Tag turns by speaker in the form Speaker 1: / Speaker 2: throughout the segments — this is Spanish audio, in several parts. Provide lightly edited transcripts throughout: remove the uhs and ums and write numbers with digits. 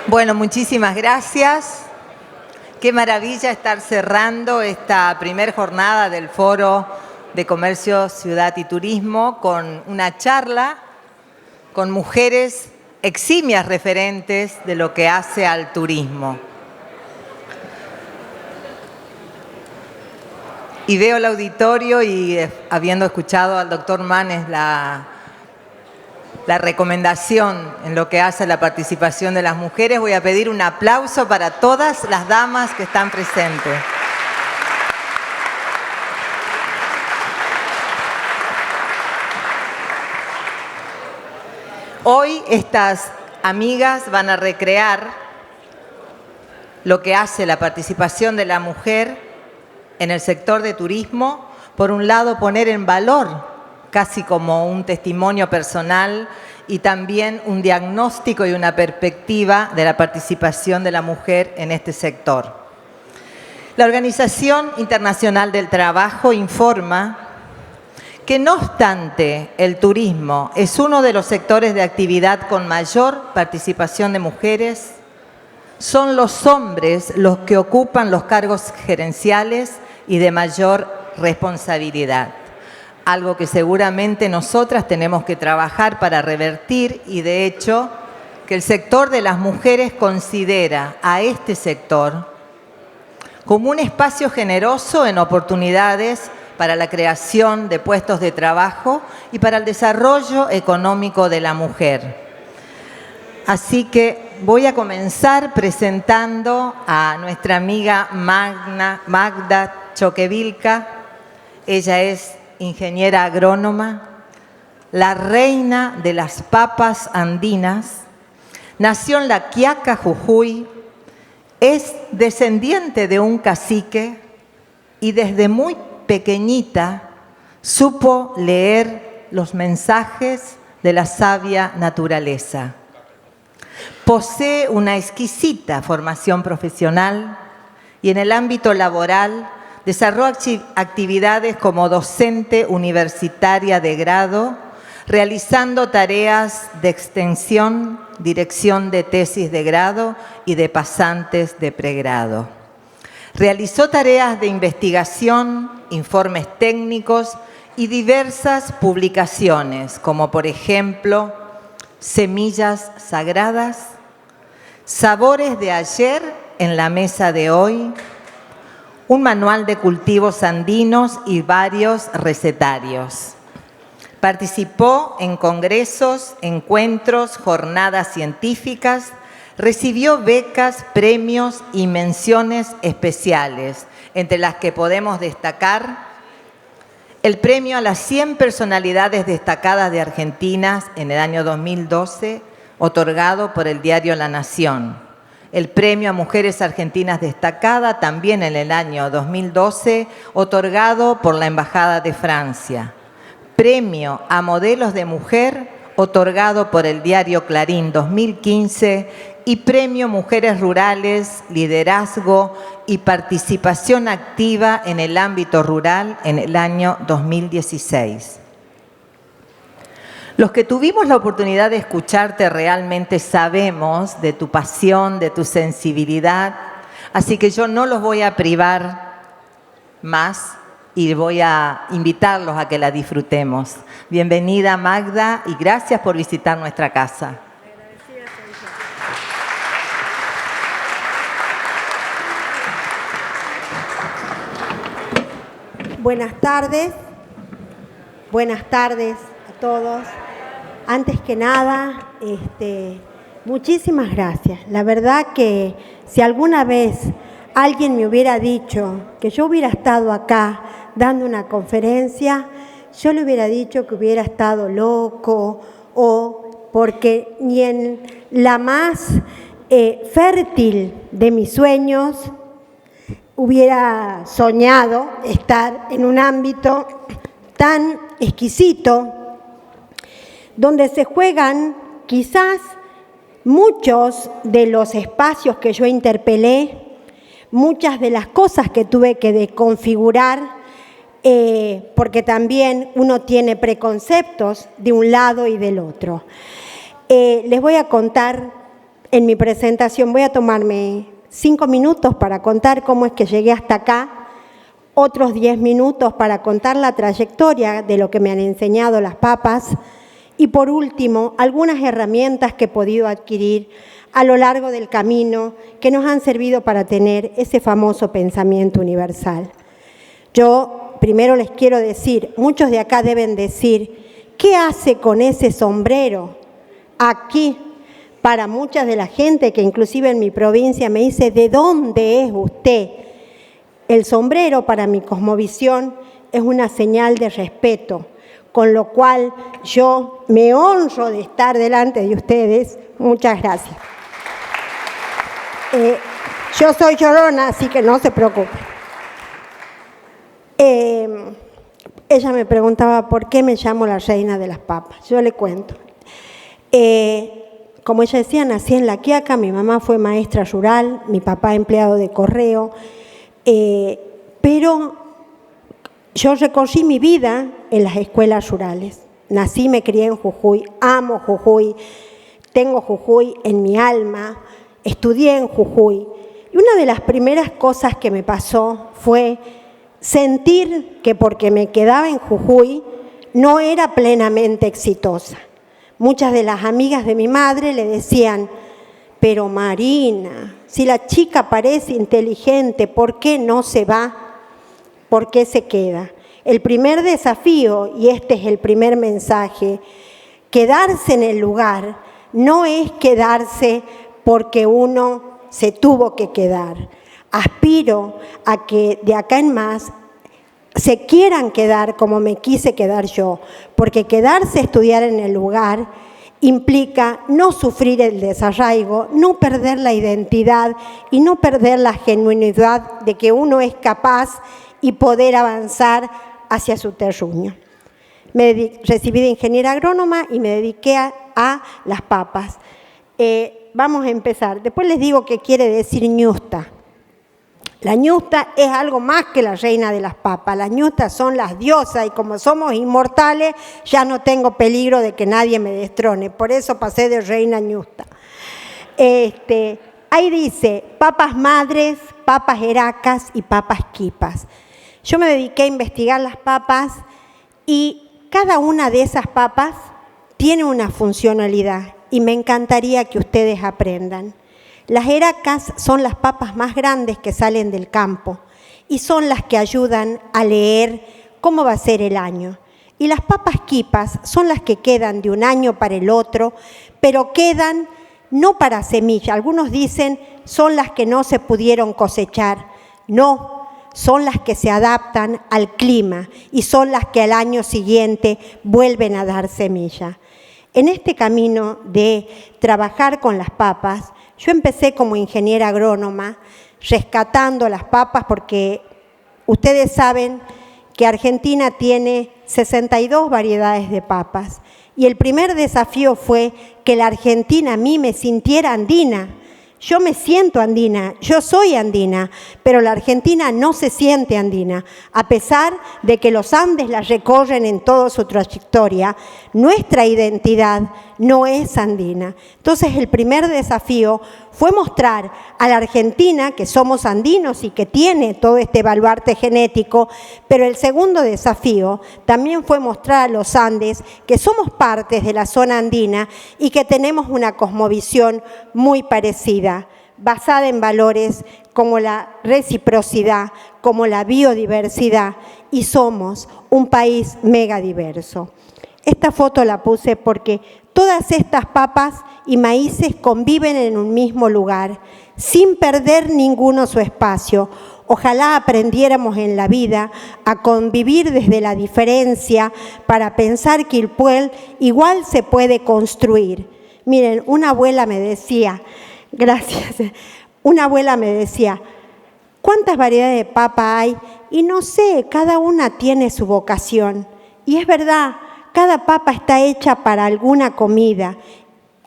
Speaker 1: Bueno, muchísimas gracias. Qué maravilla estar cerrando esta primer jornada del Foro de Comercio, Ciudad y Turismo con una charla con mujeres eximias referentes de lo que hace al turismo. Y veo el auditorio y habiendo escuchado al doctor Manes la recomendación en lo que hace a la participación de las mujeres, voy a pedir un aplauso para todas las damas que están presentes. Hoy estas amigas van a recrear lo que hace la participación de la mujer en el sector de turismo. Por un lado, poner en valor, casi como un testimonio personal, y también un diagnóstico y una perspectiva de la participación de la mujer en este sector. La Organización Internacional del Trabajo informa que, no obstante, el turismo es uno de los sectores de actividad con mayor participación de mujeres. Son los hombres los que ocupan los cargos gerenciales y de mayor responsabilidad. Algo que seguramente nosotras tenemos que trabajar para revertir, y de hecho que el sector de las mujeres considera a este sector como un espacio generoso en oportunidades para la creación de puestos de trabajo y para el desarrollo económico de la mujer. Así que voy a comenzar presentando a nuestra amiga Magda Choquevilca. Ella es ingeniera agrónoma, la reina de las papas andinas, nació en La Quiaca, Jujuy, es descendiente de un cacique y desde muy pequeñita supo leer los mensajes de la sabia naturaleza. Posee una exquisita formación profesional y en el ámbito laboral desarrolla actividades como docente universitaria de grado, realizando tareas de extensión, dirección de tesis de grado y de pasantes de pregrado. Realizó tareas de investigación, informes técnicos y diversas publicaciones, como por ejemplo Semillas Sagradas, Sabores de ayer en la mesa de hoy, un manual de cultivos andinos y varios recetarios. Participó en congresos, encuentros, jornadas científicas, recibió becas, premios y menciones especiales, entre las que podemos destacar el premio a las 100 personalidades destacadas de Argentina en el año 2012, otorgado por el diario La Nación. El premio a Mujeres Argentinas Destacadas, también en el año 2012, otorgado por la Embajada de Francia. Premio a Modelos de Mujer, otorgado por el diario Clarín 2015, y Premio Mujeres Rurales, Liderazgo y Participación Activa en el ámbito rural en el año 2016. Los que tuvimos la oportunidad de escucharte realmente sabemos de tu pasión, de tu sensibilidad, así que yo no los voy a privar más y voy a invitarlos a que la disfrutemos. Bienvenida, Magda, y gracias por visitar nuestra casa.
Speaker 2: Buenas tardes a todos. Antes que nada, muchísimas gracias. La verdad que si alguna vez alguien me hubiera dicho que yo hubiera estado acá dando una conferencia, yo le hubiera dicho que hubiera estado loco, o porque ni en la más fértil de mis sueños hubiera soñado estar en un ámbito tan exquisito, donde se juegan quizás muchos de los espacios que yo interpelé, muchas de las cosas que tuve que desconfigurar, porque también uno tiene preconceptos de un lado y del otro. Les voy a contar en mi presentación voy a tomarme 5 minutos para contar cómo es que llegué hasta acá, otros 10 minutos para contar la trayectoria de lo que me han enseñado las papas y, por último, algunas herramientas que he podido adquirir a lo largo del camino que nos han servido para tener ese famoso pensamiento universal. Yo primero les quiero decir, muchos de acá deben decir, ¿qué hace con ese sombrero aquí? Para muchas de la gente que inclusive en mi provincia me dice, ¿de dónde es usted? El sombrero para mi cosmovisión es una señal de respeto, con lo cual yo me honro de estar delante de ustedes. Muchas gracias. Yo soy llorona, así que no se preocupe. Ella me preguntaba por qué me llamo la reina de las papas. Yo le cuento. Como ella decía, nací en La Quiaca, mi mamá fue maestra rural, mi papá empleado de correo, pero yo recorrí mi vida en las escuelas rurales. Nací, me crié en Jujuy, amo Jujuy, tengo Jujuy en mi alma, estudié en Jujuy. Y una de las primeras cosas que me pasó fue sentir que porque me quedaba en Jujuy no era plenamente exitosa. Muchas de las amigas de mi madre le decían, pero Marina, si la chica parece inteligente, ¿por qué no se va? ¿Por qué se queda? El primer desafío, y este es el primer mensaje, quedarse en el lugar no es quedarse porque uno se tuvo que quedar. Aspiro a que de acá en más se quieran quedar como me quise quedar yo, porque quedarse a estudiar en el lugar implica no sufrir el desarraigo, no perder la identidad y no perder la genuinidad de que uno es capaz y poder avanzar hacia su terruño. Recibí de ingeniera agrónoma y me dediqué a las papas. Vamos a empezar. Después les digo qué quiere decir ñusta. La ñusta es algo más que la reina de las papas. Las ñustas son las diosas y como somos inmortales, ya no tengo peligro de que nadie me destrone. Por eso pasé de reina a ñusta. Ahí dice papas madres, papas heracas y papas quipas. Yo me dediqué a investigar las papas y cada una de esas papas tiene una funcionalidad y me encantaría que ustedes aprendan. Las heracas son las papas más grandes que salen del campo y son las que ayudan a leer cómo va a ser el año. Y las papas quipas son las que quedan de un año para el otro, pero quedan no para semilla. Algunos dicen son las que no se pudieron cosechar. No, son las que se adaptan al clima y son las que al año siguiente vuelven a dar semilla. En este camino de trabajar con las papas, yo empecé como ingeniera agrónoma, rescatando las papas porque ustedes saben que Argentina tiene 62 variedades de papas y el primer desafío fue que la Argentina a mí me sintiera andina. Yo me siento andina, yo soy andina, pero la Argentina no se siente andina. A pesar de que los Andes la recorren en toda su trayectoria, nuestra identidad no es andina. Entonces el primer desafío fue mostrar a la Argentina que somos andinos y que tiene todo este baluarte genético, pero el segundo desafío también fue mostrar a los Andes que somos partes de la zona andina y que tenemos una cosmovisión muy parecida, basada en valores como la reciprocidad, como la biodiversidad, y somos un país megadiverso. Esta foto la puse porque todas estas papas y maíces conviven en un mismo lugar, sin perder ninguno su espacio. Ojalá aprendiéramos en la vida a convivir desde la diferencia para pensar que el pueblo igual se puede construir. Miren, una abuela me decía, gracias, una abuela me decía, ¿cuántas variedades de papa hay? Y no sé, cada una tiene su vocación. Y es verdad, cada papa está hecha para alguna comida,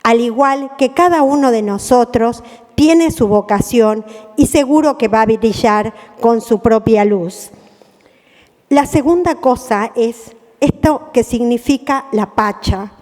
Speaker 2: al igual que cada uno de nosotros tiene su vocación y seguro que va a brillar con su propia luz. La segunda cosa es esto que significa la pacha.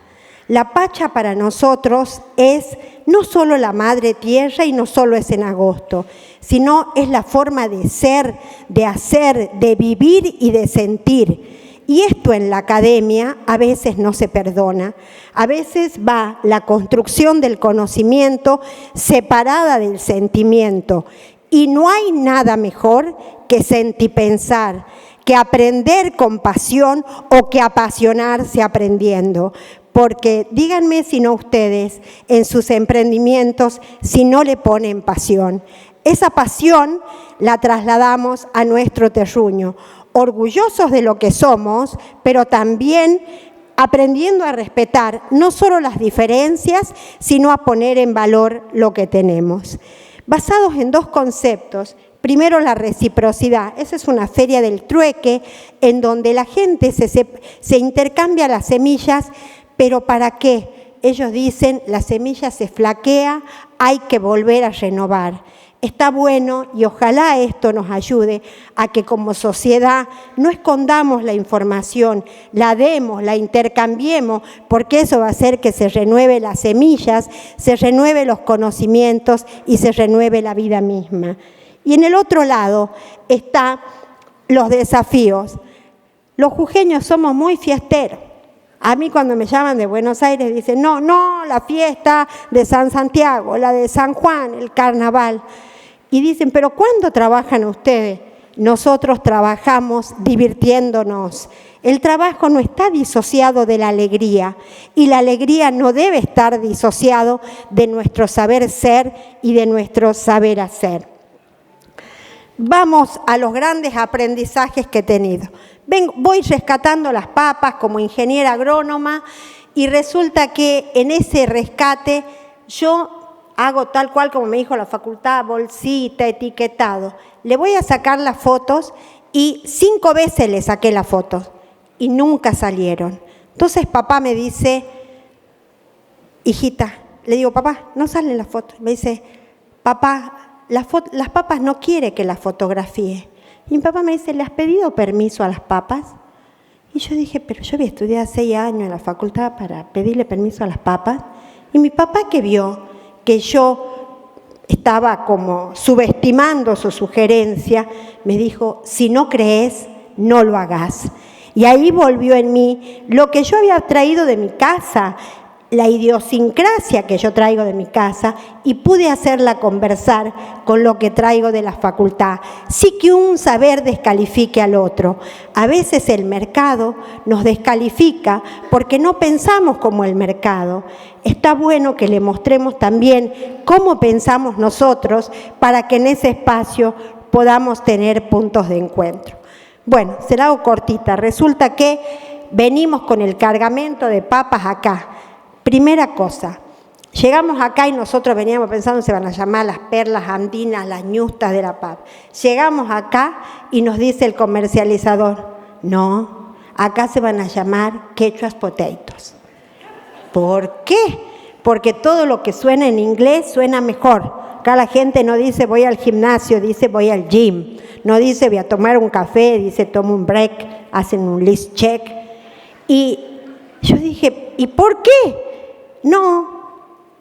Speaker 2: La Pacha para nosotros es no solo la madre tierra y no solo es en agosto, sino es la forma de ser, de hacer, de vivir y de sentir. Y esto en la academia a veces no se perdona. A veces va la construcción del conocimiento separada del sentimiento. Y no hay nada mejor que sentipensar, que aprender con pasión o que apasionarse aprendiendo. Porque díganme si no ustedes, en sus emprendimientos, si no le ponen pasión. Esa pasión la trasladamos a nuestro terruño, orgullosos de lo que somos, pero también aprendiendo a respetar no solo las diferencias, sino a poner en valor lo que tenemos. Basados en dos conceptos. Primero, la reciprocidad. Esa es una feria del trueque en donde la gente se intercambia las semillas, pero ¿para qué? Ellos dicen, la semilla se flaquea, hay que volver a renovar. Está bueno y ojalá esto nos ayude a que como sociedad no escondamos la información, la demos, la intercambiemos, porque eso va a hacer que se renueve las semillas, se renueve los conocimientos y se renueve la vida misma. Y en el otro lado están los desafíos. Los jujeños somos muy fiesteros. A mí cuando me llaman de Buenos Aires dicen, no, la fiesta de San Santiago, la de San Juan, el carnaval. Y dicen, pero ¿cuándo trabajan ustedes? Nosotros trabajamos divirtiéndonos. El trabajo no está disociado de la alegría y la alegría no debe estar disociado de nuestro saber ser y de nuestro saber hacer. Vamos a los grandes aprendizajes que he tenido. Voy rescatando las papas como ingeniera agrónoma y resulta que en ese rescate yo hago tal cual como me dijo la facultad, bolsita, etiquetado. Le voy a sacar las fotos y 5 veces le saqué las fotos y nunca salieron. Entonces papá me dice, hijita, le digo, papá, no salen las fotos. Me dice, papá, las papas no quiere que las fotografíe. Y mi papá me dice, ¿le has pedido permiso a las papas? Y yo dije, pero yo había estudiado 6 años en la facultad para pedirle permiso a las papas. Y mi papá que vio que yo estaba como subestimando su sugerencia, me dijo, si no crees, no lo hagas. Y ahí volvió en mí lo que yo había traído de mi casa, la idiosincrasia que yo traigo de mi casa, y pude hacerla conversar con lo que traigo de la facultad. Sí que un saber descalifique al otro. A veces el mercado nos descalifica porque no pensamos como el mercado. Está bueno que le mostremos también cómo pensamos nosotros para que en ese espacio podamos tener puntos de encuentro. Bueno, se la hago cortita. Resulta que venimos con el cargamento de papas acá. Primera cosa, llegamos acá y nosotros veníamos pensando se van a llamar las perlas andinas, las ñustas de la papa. Llegamos acá y nos dice el comercializador, no, acá se van a llamar quechuas potatoes. ¿Por qué? Porque todo lo que suena en inglés suena mejor. Acá la gente no dice voy al gimnasio, dice voy al gym. No dice voy a tomar un café, dice tomo un break, hacen un list check. Y yo dije, ¿y por qué? No,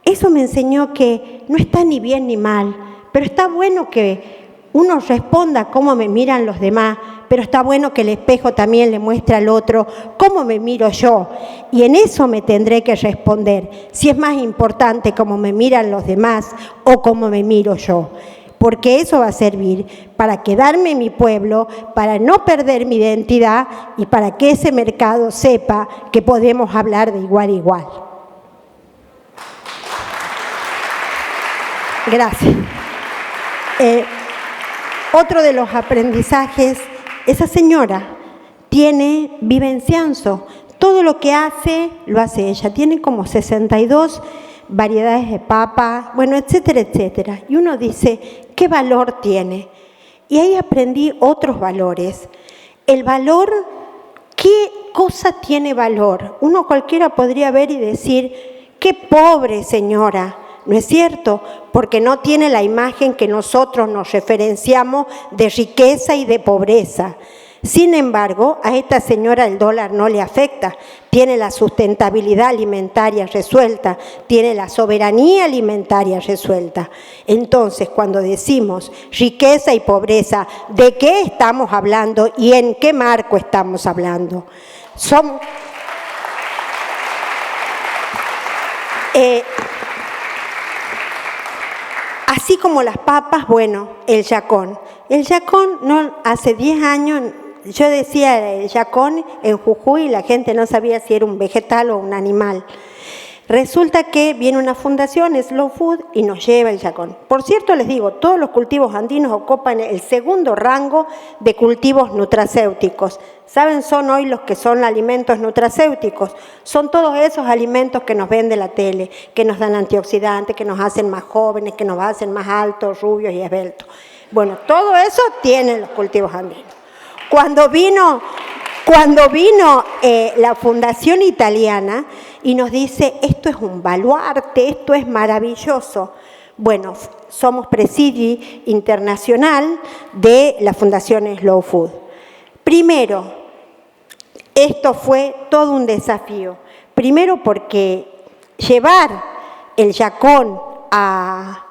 Speaker 2: eso me enseñó que no está ni bien ni mal, pero está bueno que uno responda cómo me miran los demás, pero está bueno que el espejo también le muestre al otro cómo me miro yo. Y en eso me tendré que responder, si es más importante cómo me miran los demás o cómo me miro yo. Porque eso va a servir para quedarme en mi pueblo, para no perder mi identidad y para que ese mercado sepa que podemos hablar de igual a igual. Gracias. Otro de los aprendizajes, esa señora tiene vivencianzo. Todo lo que hace, lo hace ella. Tiene como 62 variedades de papa, bueno, etcétera, etcétera. Y uno dice, ¿qué valor tiene? Y ahí aprendí otros valores. El valor, ¿qué cosa tiene valor? Uno cualquiera podría ver y decir, qué pobre señora. ¿No es cierto? Porque no tiene la imagen que nosotros nos referenciamos de riqueza y de pobreza. Sin embargo, a esta señora el dólar no le afecta. Tiene la sustentabilidad alimentaria resuelta, tiene la soberanía alimentaria resuelta. Entonces, cuando decimos riqueza y pobreza, ¿de qué estamos hablando y en qué marco estamos hablando? Así como las papas, bueno, el yacón. El yacón, no, hace 10 años, yo decía el yacón en Jujuy y la gente no sabía si era un vegetal o un animal. Resulta que viene una fundación, Slow Food, y nos lleva el yacón. Por cierto, les digo, todos los cultivos andinos ocupan el segundo rango de cultivos nutracéuticos. ¿Saben? Son hoy los que son alimentos nutracéuticos. Son todos esos alimentos que nos vende la tele, que nos dan antioxidantes, que nos hacen más jóvenes, que nos hacen más altos, rubios y esbeltos. Bueno, todo eso tienen los cultivos andinos. Cuando vino la Fundación Italiana y nos dice, esto es un baluarte, esto es maravilloso. Bueno, somos presidi internacional de la Fundación Slow Food. Primero, esto fue todo un desafío. Primero porque llevar el yacón a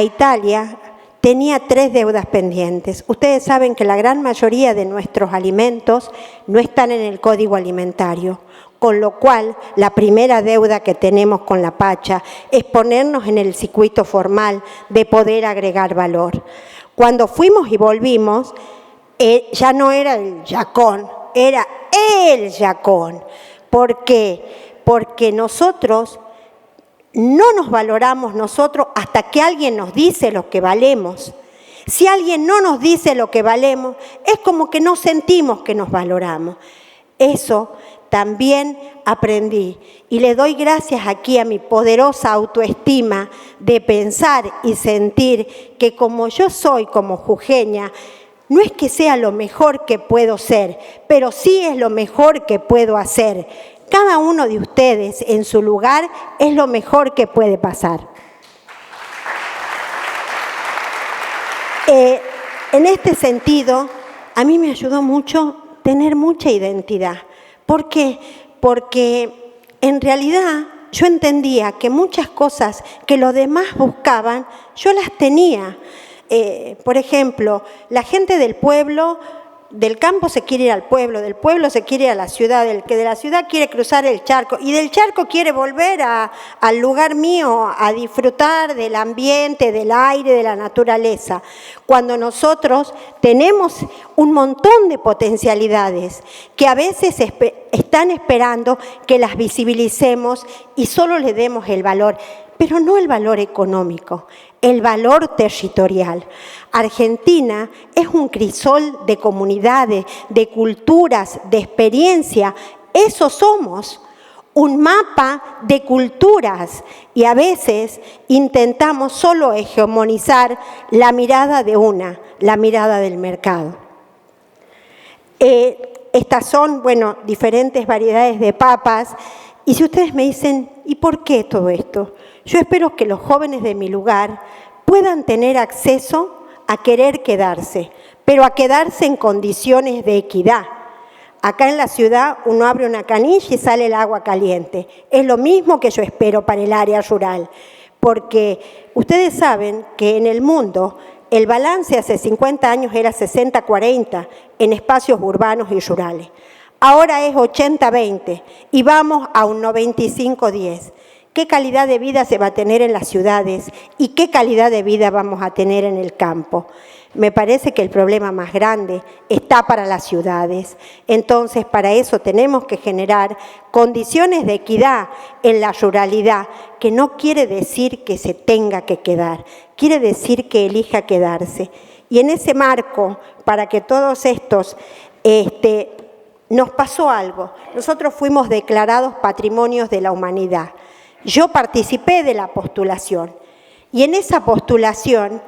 Speaker 2: Italia tenía 3 deudas pendientes. Ustedes saben que la gran mayoría de nuestros alimentos no están en el Código Alimentario, con lo cual la primera deuda que tenemos con la Pacha es ponernos en el circuito formal de poder agregar valor. Cuando fuimos y volvimos, ya no era el yacón, era el yacón. ¿Por qué? Porque nosotros no nos valoramos nosotros hasta que alguien nos dice lo que valemos. Si alguien no nos dice lo que valemos, es como que no sentimos que nos valoramos. Eso también aprendí y le doy gracias aquí a mi poderosa autoestima de pensar y sentir que como yo soy como jujeña, no es que sea lo mejor que puedo ser, pero sí es lo mejor que puedo hacer. Cada uno de ustedes en su lugar es lo mejor que puede pasar. En este sentido, a mí me ayudó mucho tener mucha identidad. ¿Por qué? Porque en realidad yo entendía que muchas cosas que los demás buscaban, yo las tenía. Por ejemplo, la gente del pueblo, del campo se quiere ir al pueblo, del pueblo se quiere ir a la ciudad, el que de la ciudad quiere cruzar el charco y del charco quiere volver al lugar mío a disfrutar del ambiente, del aire, de la naturaleza. Cuando nosotros tenemos un montón de potencialidades que a veces están esperando que las visibilicemos y solo le demos el valor, pero no el valor económico, el valor territorial. Argentina es un crisol de comunidades, de culturas, de experiencia. Eso somos, un mapa de culturas. Y a veces intentamos solo hegemonizar la mirada de la mirada del mercado. Estas son, bueno, diferentes variedades de papas. Y si ustedes me dicen, ¿y por qué todo esto? Yo espero que los jóvenes de mi lugar puedan tener acceso a querer quedarse, pero a quedarse en condiciones de equidad. Acá en la ciudad uno abre una canilla y sale el agua caliente. Es lo mismo que yo espero para el área rural, porque ustedes saben que en el mundo el balance hace 50 años era 60-40 en espacios urbanos y rurales. Ahora es 80-20 y vamos a un 95-10. ¿Qué calidad de vida se va a tener en las ciudades y qué calidad de vida vamos a tener en el campo? Me parece que el problema más grande está para las ciudades. Entonces, para eso tenemos que generar condiciones de equidad en la ruralidad, que no quiere decir que se tenga que quedar, quiere decir que elija quedarse. Y en ese marco, para que todos estos nos pasó algo. Nosotros fuimos declarados Patrimonios de la Humanidad. Yo participé de la postulación y en esa postulación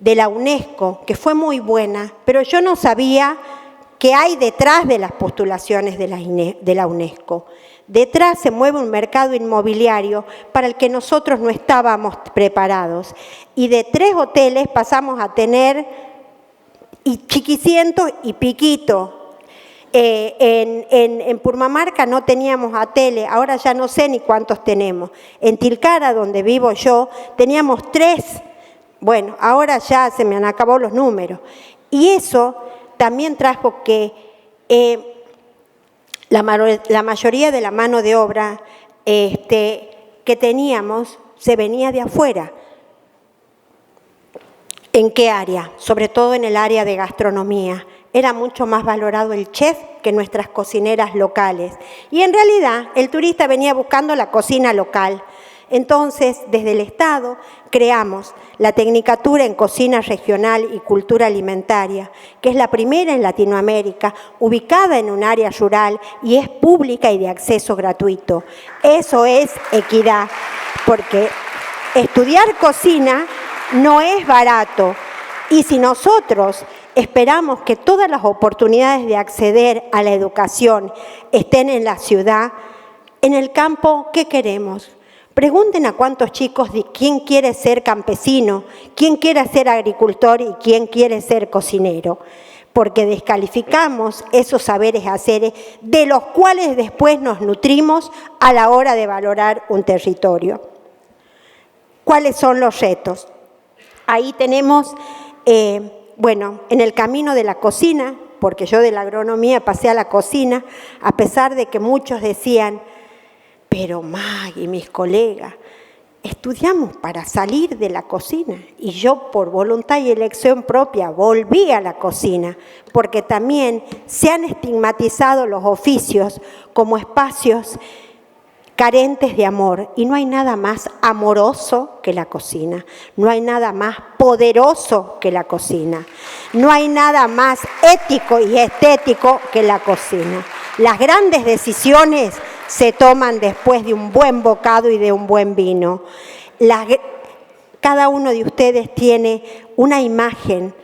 Speaker 2: de la UNESCO, que fue muy buena, pero yo no sabía qué hay detrás de las postulaciones de la UNESCO. Detrás se mueve un mercado inmobiliario para el que nosotros no estábamos preparados y de 3 hoteles pasamos a tener y Chiquicientos y Piquito. En Purmamarca no teníamos ATL, ahora ya no sé ni cuántos tenemos. En Tilcara, donde vivo yo, teníamos 3. Bueno, ahora ya se me han acabado los números. Y eso también trajo que la mayoría de la mano de obra que teníamos se venía de afuera. ¿En qué área? Sobre todo en el área de gastronomía. Era mucho más valorado el chef que nuestras cocineras locales. Y en realidad el turista venía buscando la cocina local. Entonces, desde el Estado creamos la Tecnicatura en Cocina Regional y Cultura Alimentaria, que es la primera en Latinoamérica, ubicada en un área rural y es pública y de acceso gratuito. Eso es equidad, porque estudiar cocina no es barato. Y si nosotros esperamos que todas las oportunidades de acceder a la educación estén en la ciudad, en el campo, ¿qué queremos? Pregunten a cuántos chicos de quién quiere ser campesino, quién quiere ser agricultor y quién quiere ser cocinero, porque descalificamos esos saberes haceres de los cuales después nos nutrimos a la hora de valorar un territorio. ¿Cuáles son los retos? Ahí tenemos, en el camino de la cocina, porque yo de la agronomía pasé a la cocina, a pesar de que muchos decían, pero Maggie, mis colegas, estudiamos para salir de la cocina. Y yo, por voluntad y elección propia, volví a la cocina, porque también se han estigmatizado los oficios como espacios carentes de amor. Y no hay nada más amoroso que la cocina. No hay nada más poderoso que la cocina. No hay nada más ético y estético que la cocina. Las grandes decisiones se toman después de un buen bocado y de un buen vino. Cada uno de ustedes tiene una imagen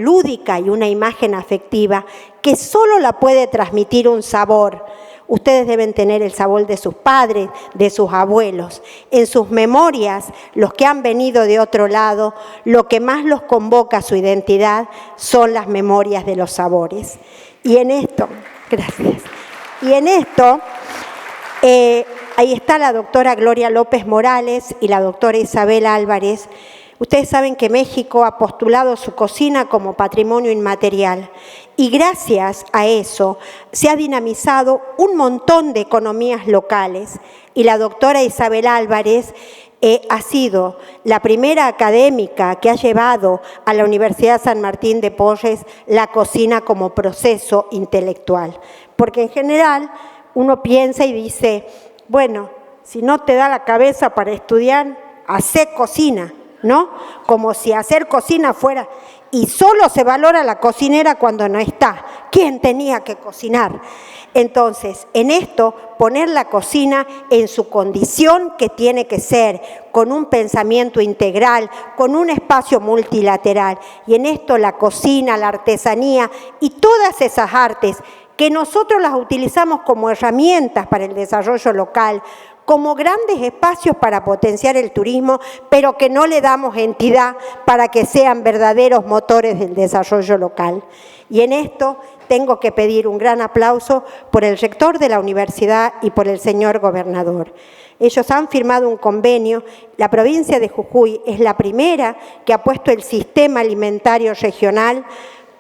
Speaker 2: lúdica y una imagen afectiva que solo la puede transmitir un sabor. Ustedes deben tener el sabor de sus padres, de sus abuelos. En sus memorias, los que han venido de otro lado, lo que más los convoca a su identidad son las memorias de los sabores. Y en esto, gracias. Y en esto, ahí está la doctora Gloria López Morales y la doctora Isabel Álvarez. Ustedes saben que México ha postulado su cocina como patrimonio inmaterial y gracias a eso se ha dinamizado un montón de economías locales y la doctora Isabel Álvarez ha sido la primera académica que ha llevado a la Universidad San Martín de Porres la cocina como proceso intelectual. Porque en general uno piensa y dice, bueno, si no te da la cabeza para estudiar, hacé cocina, ¿no? Como si hacer cocina fuera... Y solo se valora la cocinera cuando no está. ¿Quién tenía que cocinar? Entonces, en esto, poner la cocina en su condición que tiene que ser, con un pensamiento integral, con un espacio multilateral. Y en esto la cocina, la artesanía y todas esas artes que nosotros las utilizamos como herramientas para el desarrollo local, como grandes espacios para potenciar el turismo, pero que no le damos entidad para que sean verdaderos motores del desarrollo local. Y en esto tengo que pedir un gran aplauso por el rector de la universidad y por el señor gobernador. Ellos han firmado un convenio. La provincia de Jujuy es la primera que ha puesto el sistema alimentario regional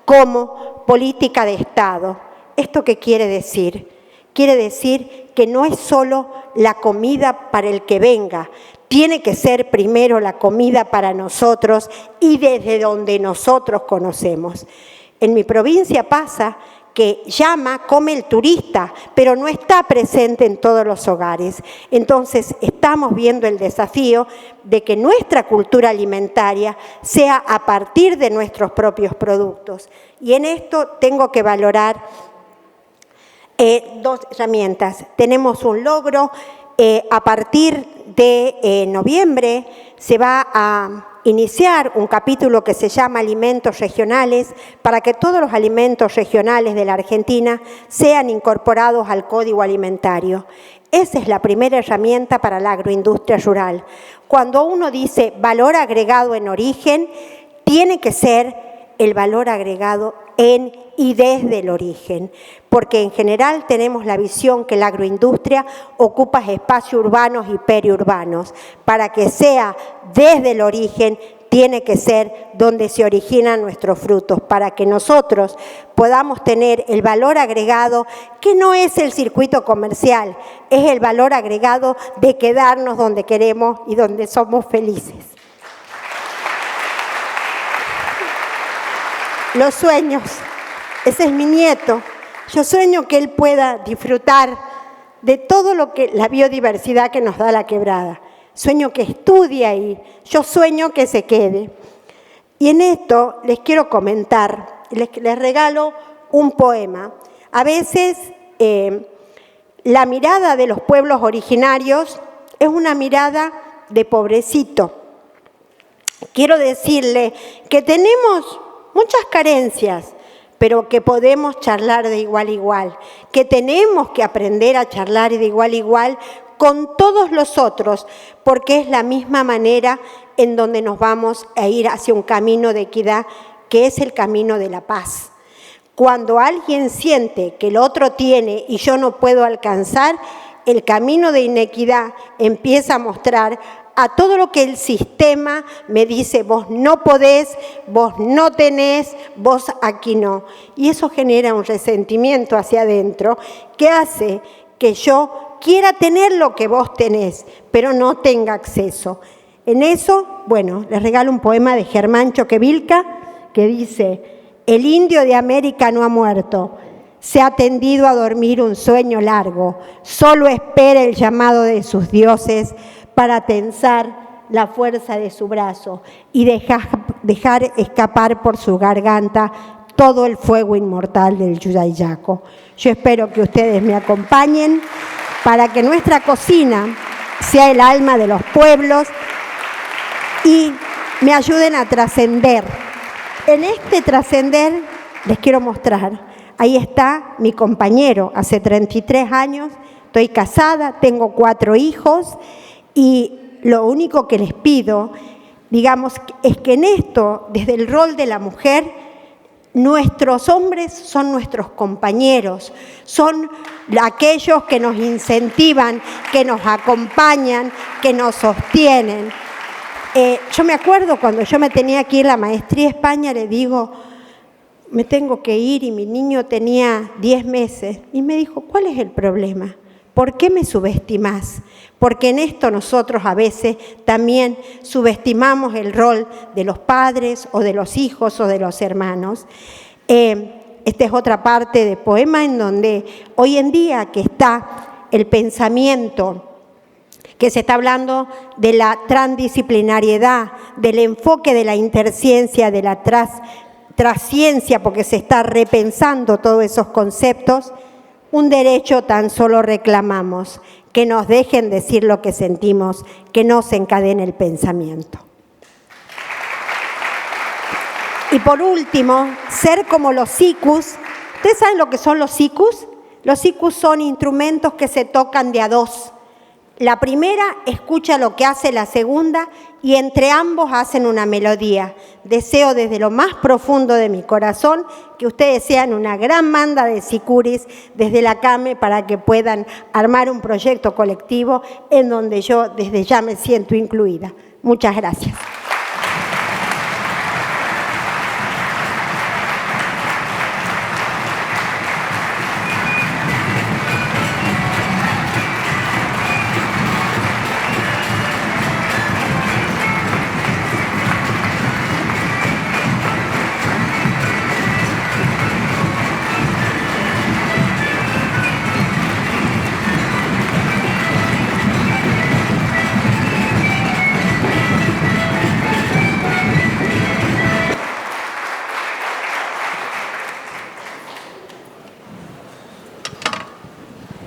Speaker 2: como política de Estado. ¿Esto qué quiere decir? Quiere decir que no es solo la comida para el que venga, tiene que ser primero la comida para nosotros y desde donde nosotros conocemos. En mi provincia pasa que llama, come el turista, pero no está presente en todos los hogares. Entonces, estamos viendo el desafío de que nuestra cultura alimentaria sea a partir de nuestros propios productos. Y en esto tengo que valorar dos herramientas. Tenemos un logro, a partir de noviembre se va a iniciar un capítulo que se llama Alimentos Regionales para que todos los alimentos regionales de la Argentina sean incorporados al Código Alimentario. Esa es la primera herramienta para la agroindustria rural. Cuando uno dice valor agregado en origen, tiene que ser el valor agregado en y desde el origen, porque en general tenemos la visión que la agroindustria ocupa espacios urbanos y periurbanos. Para que sea desde el origen, tiene que ser donde se originan nuestros frutos, para que nosotros podamos tener el valor agregado, que no es el circuito comercial, es el valor agregado de quedarnos donde queremos y donde somos felices. Los sueños, ese es mi nieto. Yo sueño que él pueda disfrutar de todo lo que la biodiversidad que nos da la quebrada. Sueño que estudie ahí, yo sueño que se quede. Y en esto les quiero comentar, les regalo un poema. A veces la mirada de los pueblos originarios es una mirada de pobrecito. Quiero decirle que tenemos muchas carencias, pero que podemos charlar de igual a igual, que tenemos que aprender a charlar de igual a igual con todos los otros, porque es la misma manera en donde nos vamos a ir hacia un camino de equidad, que es el camino de la paz. Cuando alguien siente que el otro tiene y yo no puedo alcanzar, el camino de inequidad empieza a mostrar a todo lo que el sistema me dice: vos no podés, vos no tenés, vos aquí no. Y eso genera un resentimiento hacia adentro que hace que yo quiera tener lo que vos tenés, pero no tenga acceso. En eso, bueno, les regalo un poema de Germán Choquevilca que dice: el indio de América no ha muerto, se ha tendido a dormir un sueño largo, solo espera el llamado de sus dioses para tensar la fuerza de su brazo y dejar escapar por su garganta todo el fuego inmortal del Yuyayaco. Yo espero que ustedes me acompañen para que nuestra cocina sea el alma de los pueblos y me ayuden a trascender. En este trascender les quiero mostrar, ahí está mi compañero, hace 33 años, estoy casada, tengo 4 hijos y lo único que les pido, digamos, es que en esto, desde el rol de la mujer, nuestros hombres son nuestros compañeros, son aquellos que nos incentivan, que nos acompañan, que nos sostienen. Yo me acuerdo cuando yo me tenía que ir a la maestría a España, le digo, me tengo que ir, y mi niño tenía 10 meses. Y me dijo, ¿cuál es el problema? ¿Por qué me subestimás? Porque en esto nosotros a veces también subestimamos el rol de los padres o de los hijos o de los hermanos. Esta es otra parte del poema en donde hoy en día que está el pensamiento, que se está hablando de la transdisciplinariedad, del enfoque de la interciencia, de la trasciencia, porque se está repensando todos esos conceptos. Un derecho tan solo reclamamos, que nos dejen decir lo que sentimos, que no se encadene el pensamiento. Y por último, ser como los sikus. ¿Ustedes saben lo que son los sikus? Los sikus son instrumentos que se tocan de a dos. La primera escucha lo que hace la segunda y entre ambos hacen una melodía. Deseo desde lo más profundo de mi corazón que ustedes sean una gran banda de sicuris desde la CAME para que puedan armar un proyecto colectivo en donde yo desde ya me siento incluida. Muchas gracias.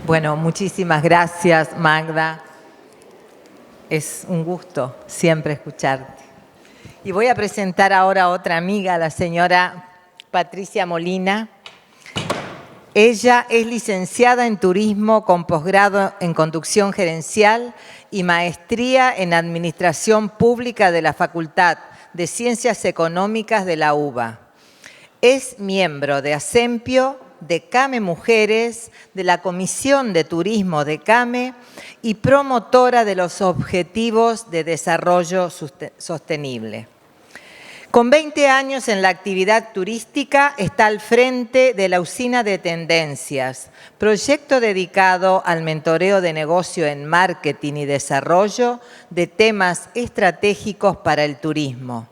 Speaker 1: Bueno, muchísimas gracias, Magda. Es un gusto siempre escucharte. Y voy a presentar ahora a otra amiga, la señora Patricia Molina. Ella es licenciada en Turismo con posgrado en Conducción Gerencial y maestría en Administración Pública de la Facultad de Ciencias Económicas de la UBA. Es miembro de ASEMPIO, de CAME Mujeres, de la Comisión de Turismo de CAME y promotora de los Objetivos de Desarrollo Sostenible. Con 20 años en la actividad turística, está al frente de la Usina de Tendencias, proyecto dedicado al mentoreo de negocio en marketing y desarrollo de temas estratégicos para el turismo.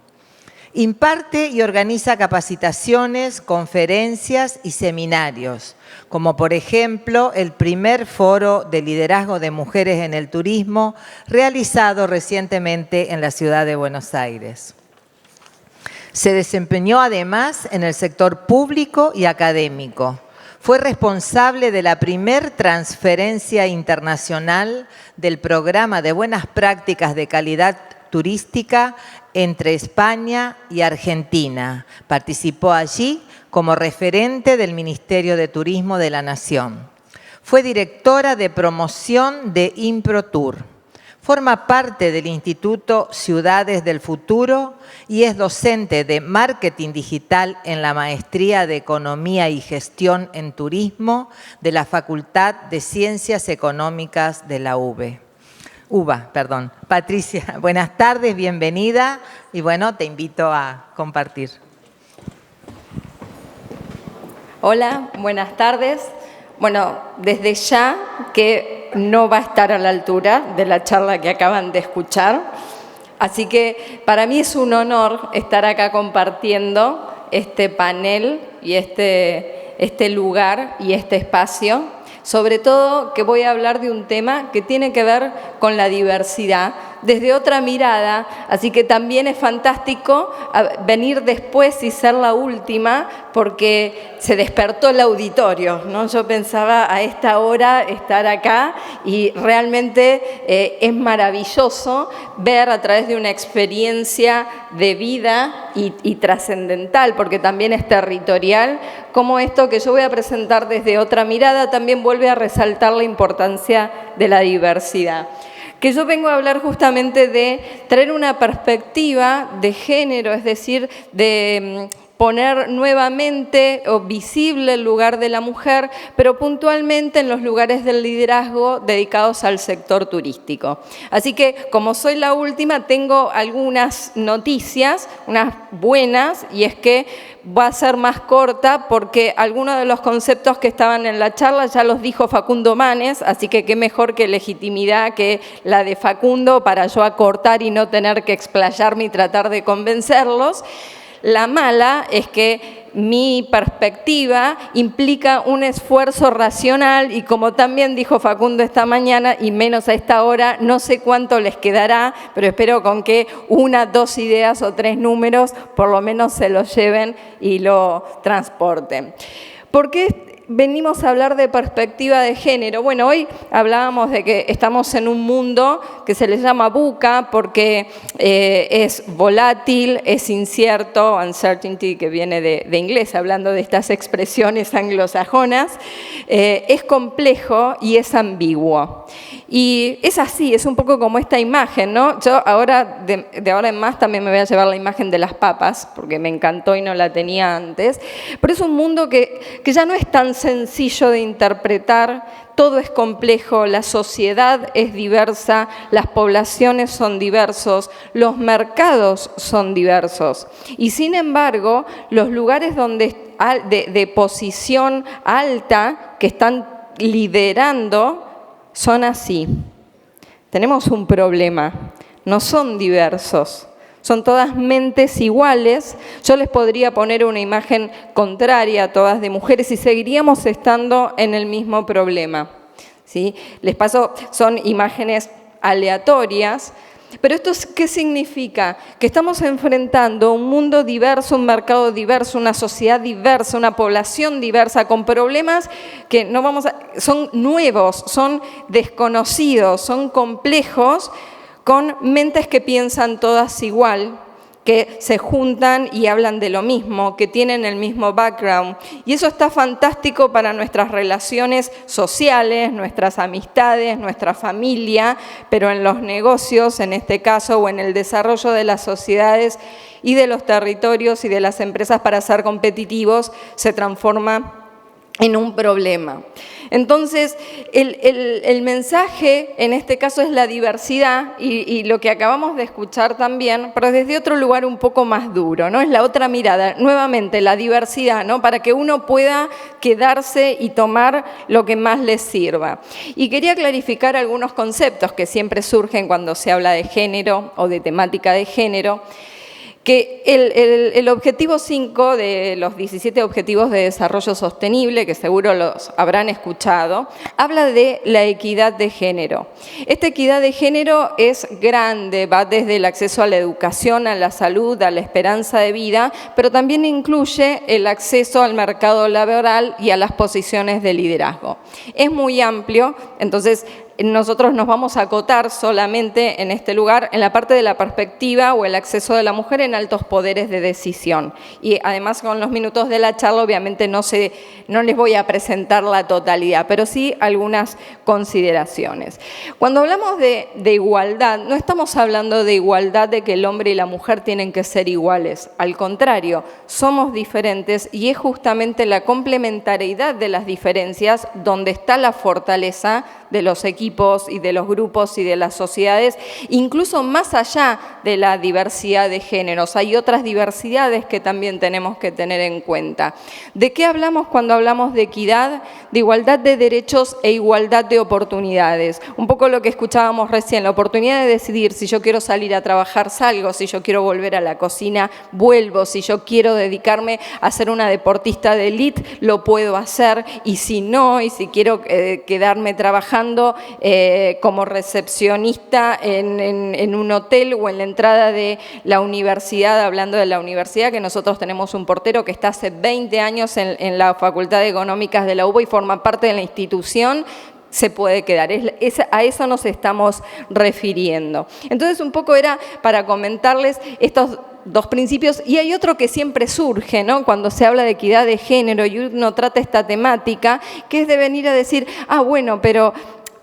Speaker 1: Imparte y organiza capacitaciones, conferencias y seminarios, como por ejemplo el primer foro de liderazgo de mujeres en el turismo realizado recientemente en la ciudad de Buenos Aires. Se desempeñó además en el sector público y académico. Fue responsable de la primer transferencia internacional del programa de buenas prácticas de calidad turística entre España y Argentina. Participó allí como referente del Ministerio de Turismo de la Nación. Fue directora de promoción de ImproTour. Forma parte del Instituto Ciudades del Futuro y es docente de Marketing Digital en la Maestría de Economía y Gestión en Turismo de la Facultad de Ciencias Económicas de la UBA. Patricia, buenas tardes, bienvenida y bueno, te invito a compartir.
Speaker 3: Hola, buenas tardes. Bueno, desde ya que no va a estar a la altura de la charla que acaban de escuchar, así que para mí es un honor estar acá compartiendo este panel y este lugar y este espacio, sobre todo que voy a hablar de un tema que tiene que ver con la diversidad desde otra mirada, así que también es fantástico venir después y ser la última porque se despertó el auditorio, ¿no? Yo pensaba a esta hora estar acá y realmente es maravilloso ver a través de una experiencia de vida y trascendental, porque también es territorial, cómo esto que yo voy a presentar desde otra mirada también vuelve a resaltar la importancia de la diversidad. Que yo vengo a hablar justamente de traer una perspectiva de género, es decir, de poner nuevamente o visible el lugar de la mujer, pero puntualmente en los lugares del liderazgo dedicados al sector turístico. Así que, como soy la última, tengo algunas noticias, unas buenas, y es que va a ser más corta porque algunos de los conceptos que estaban en la charla ya los dijo Facundo Manes, así que qué mejor que legitimidad que la de Facundo para yo acortar y no tener que explayarme y tratar de convencerlos. La mala es que mi perspectiva implica un esfuerzo racional y como también dijo Facundo esta mañana, y menos a esta hora, no sé cuánto les quedará, pero espero con que 1, 2 ideas o 3 números por lo menos se los lleven y lo transporten. ¿Por qué venimos a hablar de perspectiva de género? Bueno, hoy hablábamos de que estamos en un mundo que se le llama VUCA porque es volátil, es incierto, uncertainty, que viene de inglés, hablando de estas expresiones anglosajonas, es complejo y es ambiguo. Y es así, es un poco como esta imagen, ¿no? Yo ahora, de ahora en más, también me voy a llevar la imagen de las papas, porque me encantó y no la tenía antes, pero es un mundo que ya no es tan sencillo de interpretar, todo es complejo, la sociedad es diversa, las poblaciones son diversos, los mercados son diversos. Y sin embargo, los lugares de posición alta que están liderando son así. Tenemos un problema, no son diversos. Son todas mentes iguales. Yo les podría poner una imagen contraria, todas de mujeres, y seguiríamos estando en el mismo problema, ¿sí? Les paso, son imágenes aleatorias, pero ¿esto qué significa? Que estamos enfrentando un mundo diverso, un mercado diverso, una sociedad diversa, una población diversa, con problemas que son nuevos, son desconocidos, son complejos, con mentes que piensan todas igual, que se juntan y hablan de lo mismo, que tienen el mismo background. Y eso está fantástico para nuestras relaciones sociales, nuestras amistades, nuestra familia, pero en los negocios, en este caso, o en el desarrollo de las sociedades y de los territorios y de las empresas para ser competitivos, se transforma en un problema. Entonces, el mensaje en este caso es la diversidad y lo que acabamos de escuchar también, pero desde otro lugar un poco más duro, ¿no? Es la otra mirada, nuevamente la diversidad, ¿no? Para que uno pueda quedarse y tomar lo que más les sirva. Y quería clarificar algunos conceptos que siempre surgen cuando se habla de género o de temática de género, que el objetivo 5 de los 17 Objetivos de Desarrollo Sostenible, que seguro los habrán escuchado, habla de la equidad de género. Esta equidad de género es grande, va desde el acceso a la educación, a la salud, a la esperanza de vida, pero también incluye el acceso al mercado laboral y a las posiciones de liderazgo. Es muy amplio, entonces nosotros nos vamos a acotar solamente en este lugar en la parte de la perspectiva o el acceso de la mujer en altos poderes de decisión. Y además con los minutos de la charla obviamente no les voy a presentar la totalidad, pero sí algunas consideraciones. Cuando hablamos de igualdad, no estamos hablando de igualdad de que el hombre y la mujer tienen que ser iguales. Al contrario, somos diferentes y es justamente la complementariedad de las diferencias donde está la fortaleza de los equipos y de los grupos y de las sociedades, incluso más allá de la diversidad de géneros. Hay otras diversidades que también tenemos que tener en cuenta. ¿De qué hablamos cuando hablamos de equidad? De igualdad de derechos e igualdad de oportunidades. Un poco lo que escuchábamos recién, la oportunidad de decidir si yo quiero salir a trabajar, salgo, si yo quiero volver a la cocina, vuelvo, si yo quiero dedicarme a ser una deportista de élite, lo puedo hacer, y si no, y si quiero quedarme trabajando como recepcionista en un hotel o en la entrada de la universidad, hablando de la universidad, que nosotros tenemos un portero que está hace 20 años en la Facultad de Económicas de la UBA y forma parte de la institución, se puede quedar. A eso nos estamos refiriendo. Entonces, un poco era para comentarles estos dos principios, y hay otro que siempre surge, ¿no? Cuando se habla de equidad de género y uno trata esta temática, que es de venir a decir, bueno, pero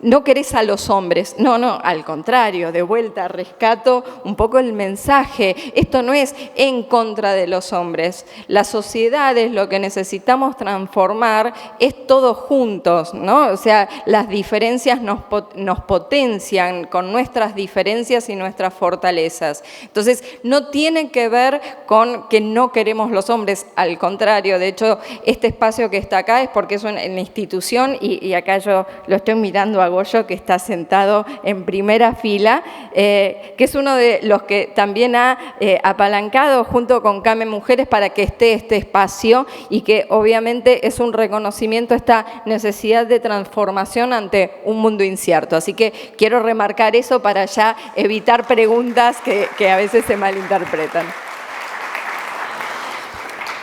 Speaker 3: no querés a los hombres. No, al contrario, de vuelta rescato un poco el mensaje. Esto no es en contra de los hombres. Las sociedades, lo que necesitamos transformar es todos juntos, ¿no? O sea, las diferencias nos potencian con nuestras diferencias y nuestras fortalezas. Entonces, no tiene que ver con que no queremos los hombres, al contrario. De hecho, este espacio que está acá es porque es una institución y acá yo lo estoy mirando a Goyo, que está sentado en primera fila, que es uno de los que también ha apalancado junto con CAME Mujeres para que esté este espacio, y que obviamente es un reconocimiento a esta necesidad de transformación ante un mundo incierto. Así que quiero remarcar eso para ya evitar preguntas que a veces se malinterpretan.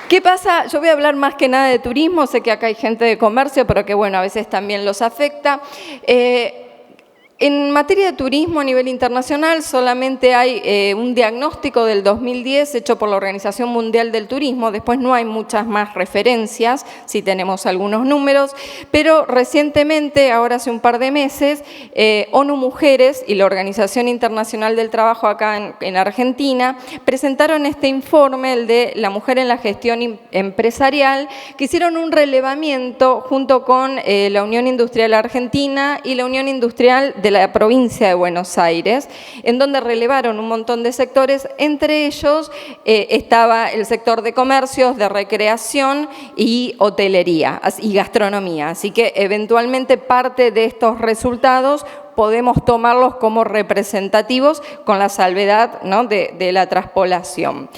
Speaker 3: ¿Qué pasa? Yo voy a hablar más que nada de turismo, sé que acá hay gente de comercio, pero que bueno, a veces también los afecta. En materia de turismo a nivel internacional solamente hay un diagnóstico del 2010 hecho por la Organización Mundial del Turismo, después no hay muchas más referencias, sí tenemos algunos números, pero recientemente, ahora hace un par de meses, ONU Mujeres y la Organización Internacional del Trabajo acá en Argentina presentaron este informe, el de la mujer en la gestión empresarial, que hicieron un relevamiento junto con la Unión Industrial Argentina y la Unión Industrial de la provincia de Buenos Aires, en donde relevaron un montón de sectores, entre ellos estaba el sector de comercios, de recreación y hotelería y gastronomía. Así que eventualmente parte de estos resultados podemos tomarlos como representativos con la salvedad, ¿no?, de la traspolación.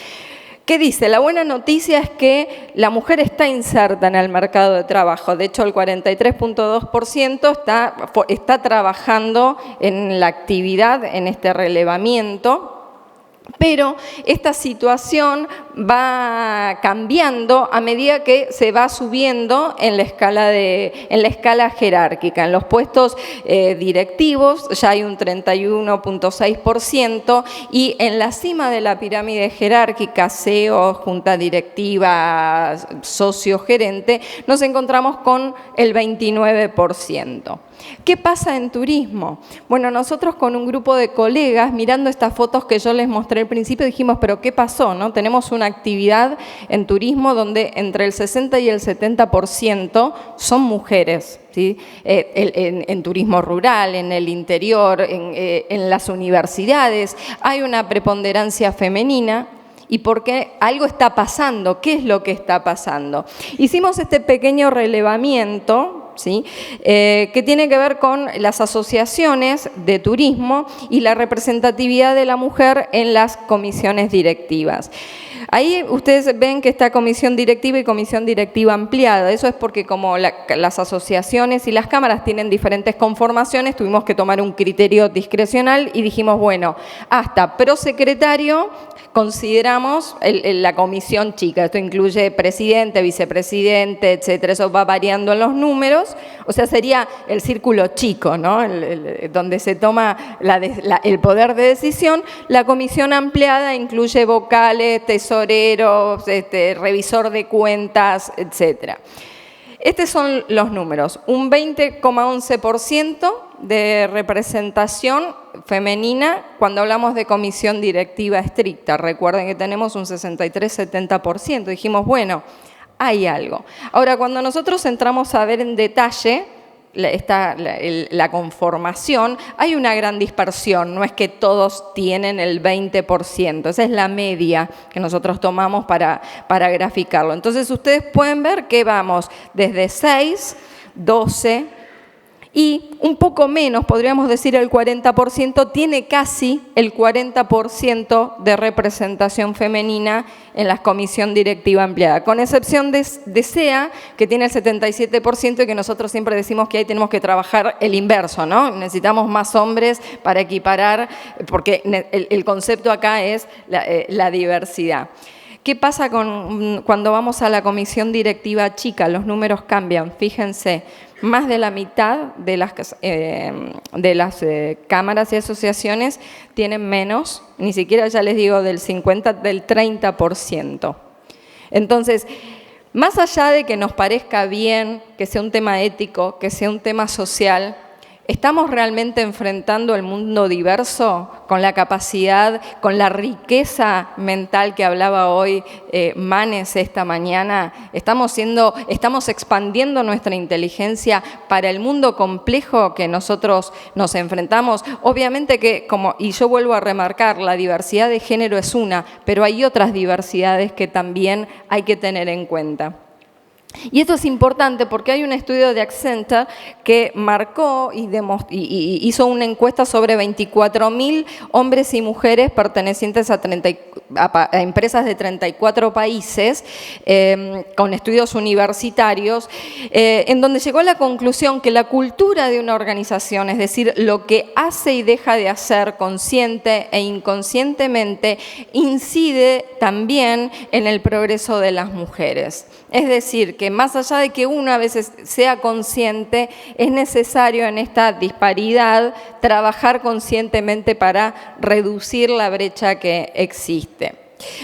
Speaker 3: ¿Qué dice? La buena noticia es que la mujer está inserta en el mercado de trabajo. De hecho, el 43.2% está trabajando en la actividad, en este relevamiento. Pero esta situación va cambiando a medida que se va subiendo en la escala jerárquica. En los puestos directivos ya hay un 31.6% y en la cima de la pirámide jerárquica, CEO, junta directiva, socio gerente, nos encontramos con el 29%. ¿Qué pasa en turismo? Bueno, nosotros con un grupo de colegas, mirando estas fotos que yo les mostré al principio, dijimos, pero ¿qué pasó? ¿No? Tenemos una actividad en turismo donde entre el 60 y el 70% son mujeres, ¿sí? En turismo rural, en el interior, en las universidades, hay una preponderancia femenina. ¿Y por qué? Algo está pasando. ¿Qué es lo que está pasando? Hicimos este pequeño relevamiento, ¿sí? Que tiene que ver con las asociaciones de turismo y la representatividad de la mujer en las comisiones directivas. Ahí ustedes ven que está comisión directiva y comisión directiva ampliada. Eso es porque como las asociaciones y las cámaras tienen diferentes conformaciones, tuvimos que tomar un criterio discrecional y dijimos, bueno, hasta prosecretario consideramos la comisión chica. Esto incluye presidente, vicepresidente, etcétera. Eso va variando en los números. O sea, sería el círculo chico, ¿no? Donde se toma el poder de decisión. La comisión ampliada incluye vocales, tesoreros, revisor de cuentas, etcétera. Estos son los números. Un 20,11% de representación femenina cuando hablamos de comisión directiva estricta. Recuerden que tenemos un 63-70%. Dijimos, bueno, hay algo. Ahora, cuando nosotros entramos a ver en detalle la conformación, hay una gran dispersión, no es que todos tienen el 20%, esa es la media que nosotros tomamos para graficarlo. Entonces ustedes pueden ver que vamos desde 6, 12 y un poco menos, podríamos decir el 40%, tiene casi el 40% de representación femenina en la comisión directiva ampliada, con excepción de SEA, que tiene el 77% y que nosotros siempre decimos que ahí tenemos que trabajar el inverso, ¿no? Necesitamos más hombres para equiparar, porque el concepto acá es la diversidad. ¿Qué pasa cuando vamos a la comisión directiva chica? Los números cambian, fíjense. Más de la mitad de las cámaras y asociaciones tienen menos, ni siquiera ya les digo del 50, del 30%. Entonces, más allá de que nos parezca bien, que sea un tema ético, que sea un tema social, ¿estamos realmente enfrentando el mundo diverso con la capacidad, con la riqueza mental que hablaba hoy Manes esta mañana? ¿Estamos expandiendo nuestra inteligencia para el mundo complejo que nosotros nos enfrentamos? Obviamente que, y yo vuelvo a remarcar, la diversidad de género es una, pero hay otras diversidades que también hay que tener en cuenta. Y esto es importante porque hay un estudio de Accenture que marcó y hizo una encuesta sobre 24.000 hombres y mujeres pertenecientes a empresas de 34 países, con estudios universitarios, en donde llegó a la conclusión que la cultura de una organización, es decir, lo que hace y deja de hacer consciente e inconscientemente, incide también en el progreso de las mujeres. Es decir, que más allá de que uno a veces sea consciente, es necesario en esta disparidad trabajar conscientemente para reducir la brecha que existe.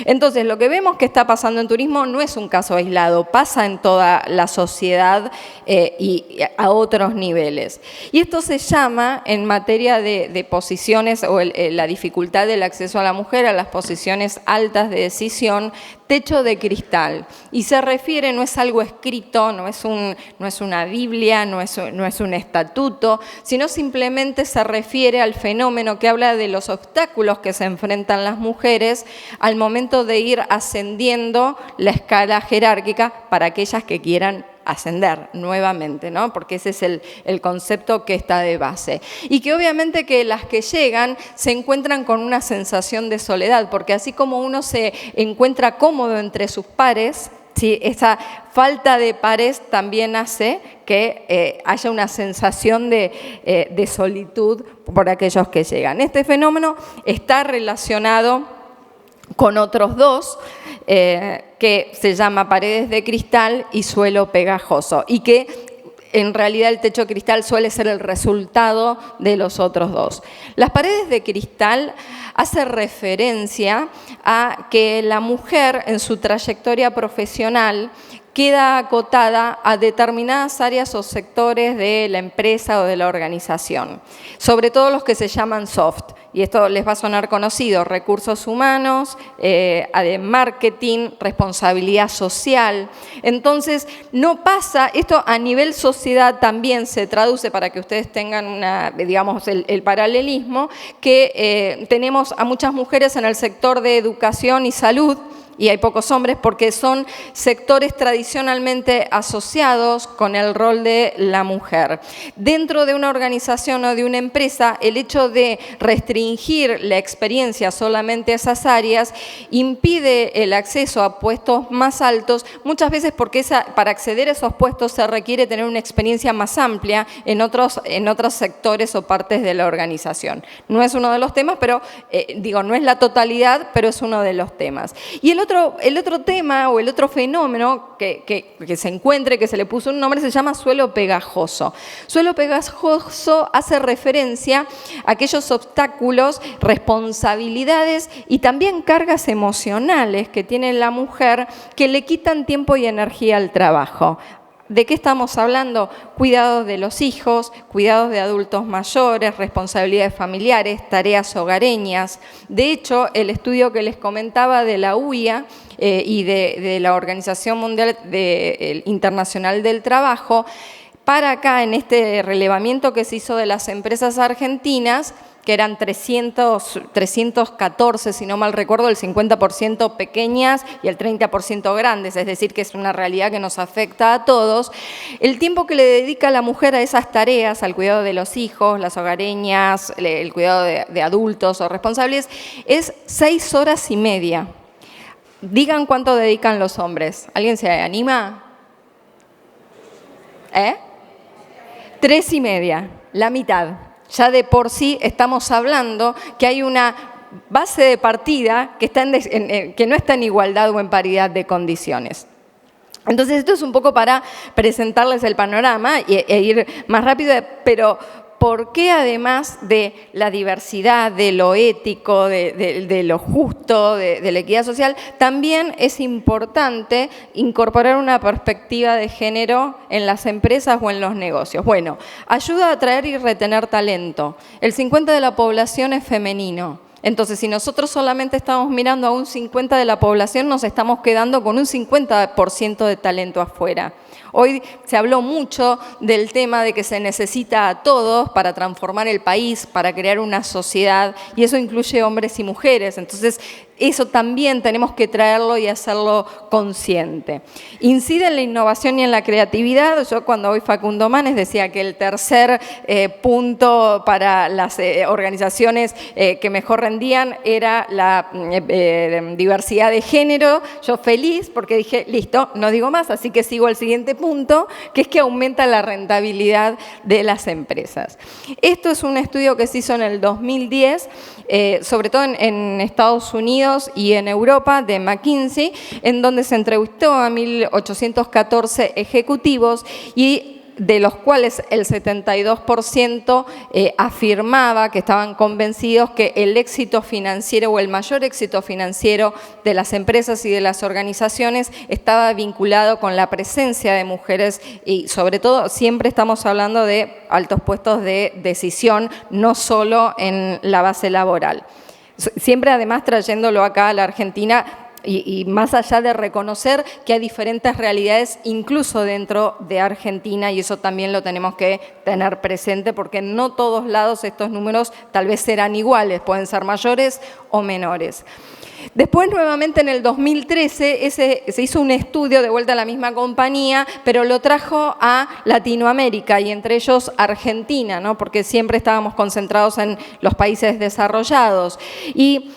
Speaker 3: Entonces, lo que vemos que está pasando en turismo no es un caso aislado, pasa en toda la sociedad y a otros niveles. Y esto se llama, en materia de posiciones o la dificultad del acceso a la mujer a las posiciones altas de decisión, techo de cristal. Y se refiere, no es algo escrito, no es una Biblia, no es un estatuto, sino simplemente se refiere al fenómeno que habla de los obstáculos que se enfrentan las mujeres al momento de ir ascendiendo la escala jerárquica para aquellas que quieran ascender nuevamente, ¿no? Porque ese es el concepto que está de base. Y que obviamente que las que llegan se encuentran con una sensación de soledad, porque así como uno se encuentra cómodo entre sus pares, ¿sí? Esa falta de pares también hace que haya una sensación de solitud por aquellos que llegan. Este fenómeno está relacionado con otros dos, que se llama Paredes de Cristal y Suelo Pegajoso, y que en realidad el techo de cristal suele ser el resultado de los otros dos. Las paredes de cristal hace referencia a que la mujer en su trayectoria profesional queda acotada a determinadas áreas o sectores de la empresa o de la organización, sobre todo los que se llaman soft, y esto les va a sonar conocido: recursos humanos, marketing, responsabilidad social. Entonces, no pasa, esto a nivel sociedad también se traduce, para que ustedes tengan digamos, el paralelismo, que tenemos a muchas mujeres en el sector de educación y salud, y hay pocos hombres porque son sectores tradicionalmente asociados con el rol de la mujer. Dentro de una organización o de una empresa, el hecho de restringir la experiencia solamente a esas áreas impide el acceso a puestos más altos, muchas veces porque para acceder a esos puestos se requiere tener una experiencia más amplia en otros sectores o partes de la organización. No es uno de los temas, pero no es la totalidad, pero es uno de los temas. Y el otro tema o el otro fenómeno que se encuentra, que se le puso un nombre, se llama suelo pegajoso. Suelo pegajoso hace referencia a aquellos obstáculos, responsabilidades y también cargas emocionales que tiene la mujer que le quitan tiempo y energía al trabajo. ¿De qué estamos hablando? Cuidados de los hijos, cuidados de adultos mayores, responsabilidades familiares, tareas hogareñas. De hecho, el estudio que les comentaba de la UIA y de la Organización Mundial Internacional del Trabajo, para acá, en este relevamiento que se hizo de las empresas argentinas, que eran 314, si no mal recuerdo, el 50% pequeñas y el 30% grandes, es decir, que es una realidad que nos afecta a todos. El tiempo que le dedica la mujer a esas tareas, al cuidado de los hijos, las hogareñas, el cuidado de adultos o responsables, es 6 horas y media. Digan cuánto dedican los hombres. ¿Alguien se anima? 3 y media, la mitad. Ya de por sí estamos hablando que hay una base de partida que no está en igualdad o en paridad de condiciones. Entonces, esto es un poco para presentarles el panorama e ir más rápido, pero ¿por qué, además de la diversidad, de lo ético, de lo justo, de la equidad social, también es importante incorporar una perspectiva de género en las empresas o en los negocios? Bueno, ayuda a atraer y retener talento. El 50% de la población es femenino. Entonces, si nosotros solamente estamos mirando a un 50% de la población, nos estamos quedando con un 50% de talento afuera. Hoy se habló mucho del tema de que se necesita a todos para transformar el país, para crear una sociedad, y eso incluye hombres y mujeres. Entonces, eso también tenemos que traerlo y hacerlo consciente. Incide en la innovación y en la creatividad. Yo, cuando hoy Facundo Manes decía que el tercer punto para las organizaciones que mejor rendían era la diversidad de género, yo feliz porque dije, listo, no digo más, así que sigo al siguiente punto, que es que aumenta la rentabilidad de las empresas. Esto es un estudio que se hizo en el 2010, sobre todo en Estados Unidos y en Europa, de McKinsey, en donde se entrevistó a 1.814 ejecutivos y de los cuales el 72% afirmaba que estaban convencidos que el éxito financiero o el mayor éxito financiero de las empresas y de las organizaciones estaba vinculado con la presencia de mujeres y, sobre todo, siempre estamos hablando de altos puestos de decisión, no solo en la base laboral. Siempre, además, trayéndolo acá a la Argentina, y más allá de reconocer que hay diferentes realidades incluso dentro de Argentina, y eso también lo tenemos que tener presente, porque en no todos lados estos números tal vez serán iguales, pueden ser mayores o menores. Después, nuevamente en el 2013, se hizo un estudio de vuelta a la misma compañía, pero lo trajo a Latinoamérica y entre ellos Argentina, ¿no? Porque siempre estábamos concentrados en los países desarrollados. Y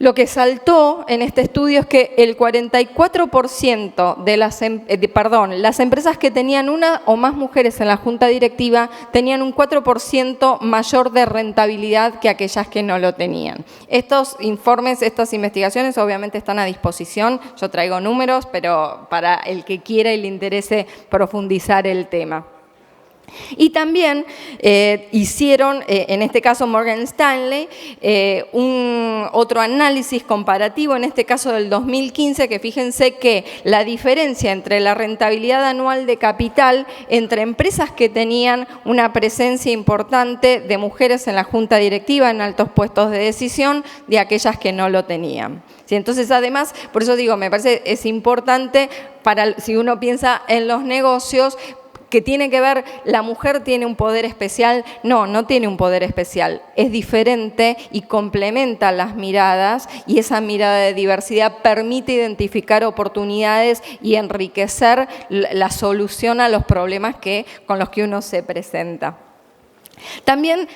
Speaker 3: Lo que saltó en este estudio es que el 44% de las empresas que tenían una o más mujeres en la junta directiva tenían un 4% mayor de rentabilidad que aquellas que no lo tenían. Estos informes, estas investigaciones obviamente están a disposición. Yo traigo números, pero para el que quiera y le interese profundizar el tema. Y también hicieron, en este caso Morgan Stanley, otro análisis comparativo, en este caso del 2015, que fíjense que la diferencia entre la rentabilidad anual de capital entre empresas que tenían una presencia importante de mujeres en la junta directiva, en altos puestos de decisión, de aquellas que no lo tenían. ¿Sí? Entonces, además, por eso digo, me parece es importante si uno piensa en los negocios, que tiene que ver, la mujer tiene un poder especial. No, no tiene un poder especial. Es diferente y complementa las miradas, y esa mirada de diversidad permite identificar oportunidades y enriquecer la solución a los problemas con los que uno se presenta. También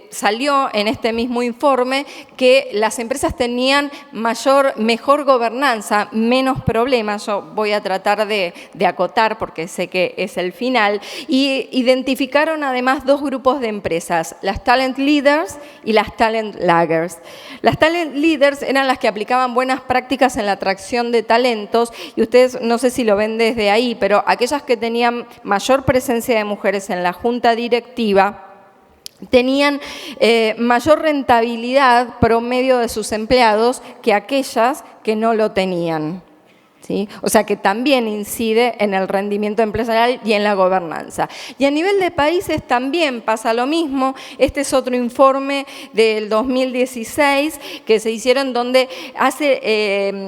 Speaker 3: salió en este mismo informe que las empresas tenían mejor gobernanza, menos problemas. Yo voy a tratar de acotar porque sé que es el final. Y identificaron además dos grupos de empresas, las Talent Leaders y las Talent Laggers. Las Talent Leaders eran las que aplicaban buenas prácticas en la atracción de talentos, y ustedes no sé si lo ven desde ahí, pero aquellas que tenían mayor presencia de mujeres en la junta directiva tenían mayor rentabilidad promedio de sus empleados que aquellas que no lo tenían. ¿Sí? O sea que también incide en el rendimiento empresarial y en la gobernanza. Y a nivel de países también pasa lo mismo. Este es otro informe del 2016 que se hicieron donde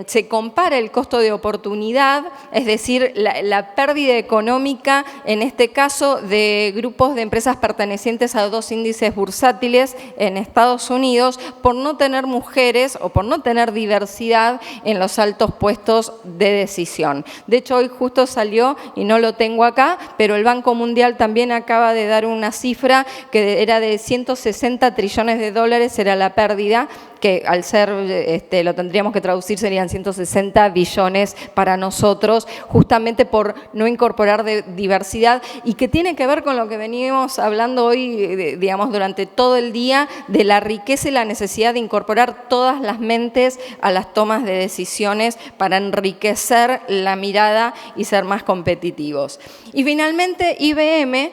Speaker 3: se compara el costo de oportunidad, es decir, la pérdida económica, en este caso de grupos de empresas pertenecientes a dos índices bursátiles en Estados Unidos, por no tener mujeres o por no tener diversidad en los altos puestos de decisión. De hecho, hoy justo salió, y no lo tengo acá, pero el Banco Mundial también acaba de dar una cifra que era de 160 trillones de dólares, era la pérdida, que al ser, lo tendríamos que traducir, serían 160 billones para nosotros, justamente por no incorporar diversidad, y que tiene que ver con lo que venimos hablando hoy, digamos, durante todo el día, de la riqueza y la necesidad de incorporar todas las mentes a las tomas de decisiones para enriquecer la mirada y ser más competitivos. Y finalmente, IBM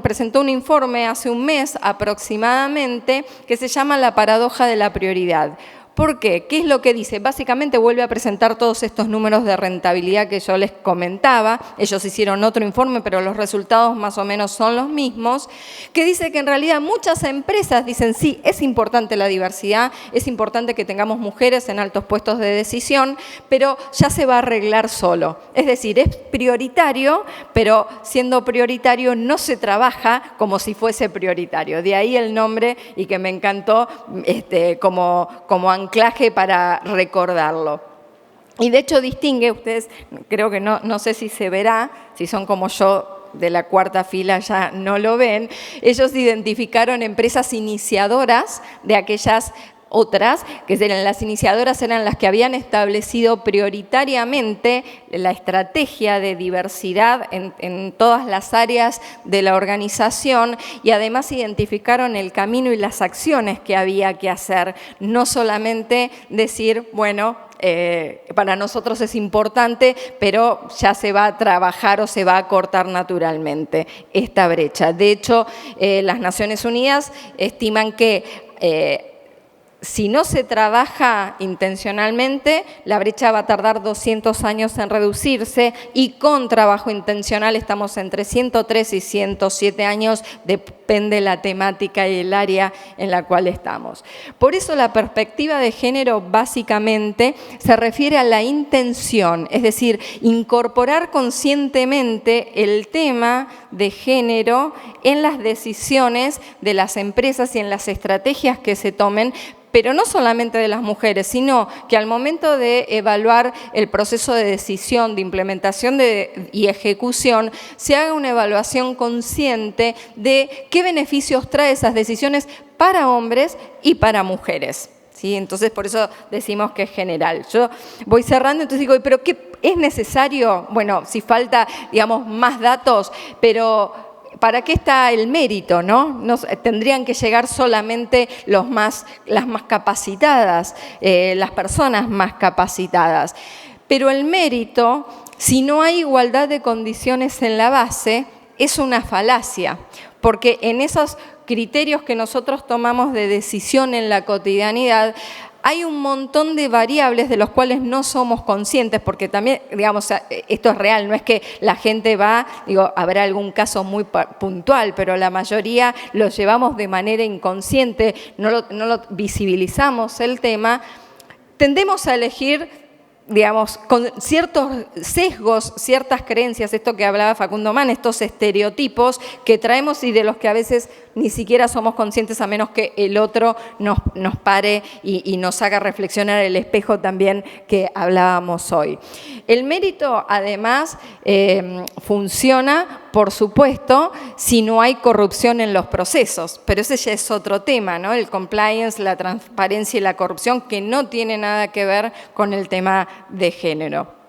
Speaker 3: presentó un informe hace un mes aproximadamente que se llama La paradoja de la prioridad. ¿Por qué? ¿Qué es lo que dice? Básicamente vuelve a presentar todos estos números de rentabilidad que yo les comentaba. Ellos hicieron otro informe, pero los resultados más o menos son los mismos, que dice que en realidad muchas empresas dicen, sí, es importante la diversidad, es importante que tengamos mujeres en altos puestos de decisión, pero ya se va a arreglar solo. Es decir, es prioritario, pero siendo prioritario no se trabaja como si fuese prioritario. De ahí el nombre, y que me encantó como anclaje para recordarlo. Y de hecho distingue, ustedes creo que no sé si se verá, si son como yo de la cuarta fila ya no lo ven, ellos identificaron empresas iniciadoras de aquellas otras, que eran las iniciadoras, eran las que habían establecido prioritariamente la estrategia de diversidad en todas las áreas de la organización, y además identificaron el camino y las acciones que había que hacer, no solamente decir, bueno, para nosotros es importante, pero ya se va a trabajar o se va a cortar naturalmente esta brecha. De hecho, las Naciones Unidas estiman que si no se trabaja intencionalmente, la brecha va a tardar 200 años en reducirse, y con trabajo intencional estamos entre 103 y 107 años, depende la temática y el área en la cual estamos. Por eso la perspectiva de género básicamente se refiere a la intención, es decir, incorporar conscientemente el tema de género en las decisiones de las empresas y en las estrategias que se tomen, pero no solamente de las mujeres, sino que al momento de evaluar el proceso de decisión, de implementación y ejecución, se haga una evaluación consciente de qué beneficios trae esas decisiones para hombres y para mujeres. ¿sí? Entonces, por eso decimos que es general. Yo voy cerrando, entonces digo, ¿pero qué es necesario? Bueno, si falta, digamos, más datos, pero ¿para qué está el mérito, no? Tendrían que llegar solamente las más capacitadas, las personas más capacitadas. Pero el mérito, si no hay igualdad de condiciones en la base, es una falacia, porque en esos criterios que nosotros tomamos de decisión en la cotidianidad, hay un montón de variables de los cuales no somos conscientes, porque también, digamos, esto es real, no es que la gente va, digo, habrá algún caso muy puntual, pero la mayoría lo llevamos de manera inconsciente, no lo visibilizamos el tema, tendemos a elegir, digamos, con ciertos sesgos, ciertas creencias, esto que hablaba Facundo Mann, estos estereotipos que traemos y de los que a veces ni siquiera somos conscientes a menos que el otro nos pare y nos haga reflexionar el espejo también que hablábamos hoy. El mérito, además, funciona, por supuesto, si no hay corrupción en los procesos, pero ese ya es otro tema, ¿no? El compliance, la transparencia y la corrupción, que no tiene nada que ver con el tema de género.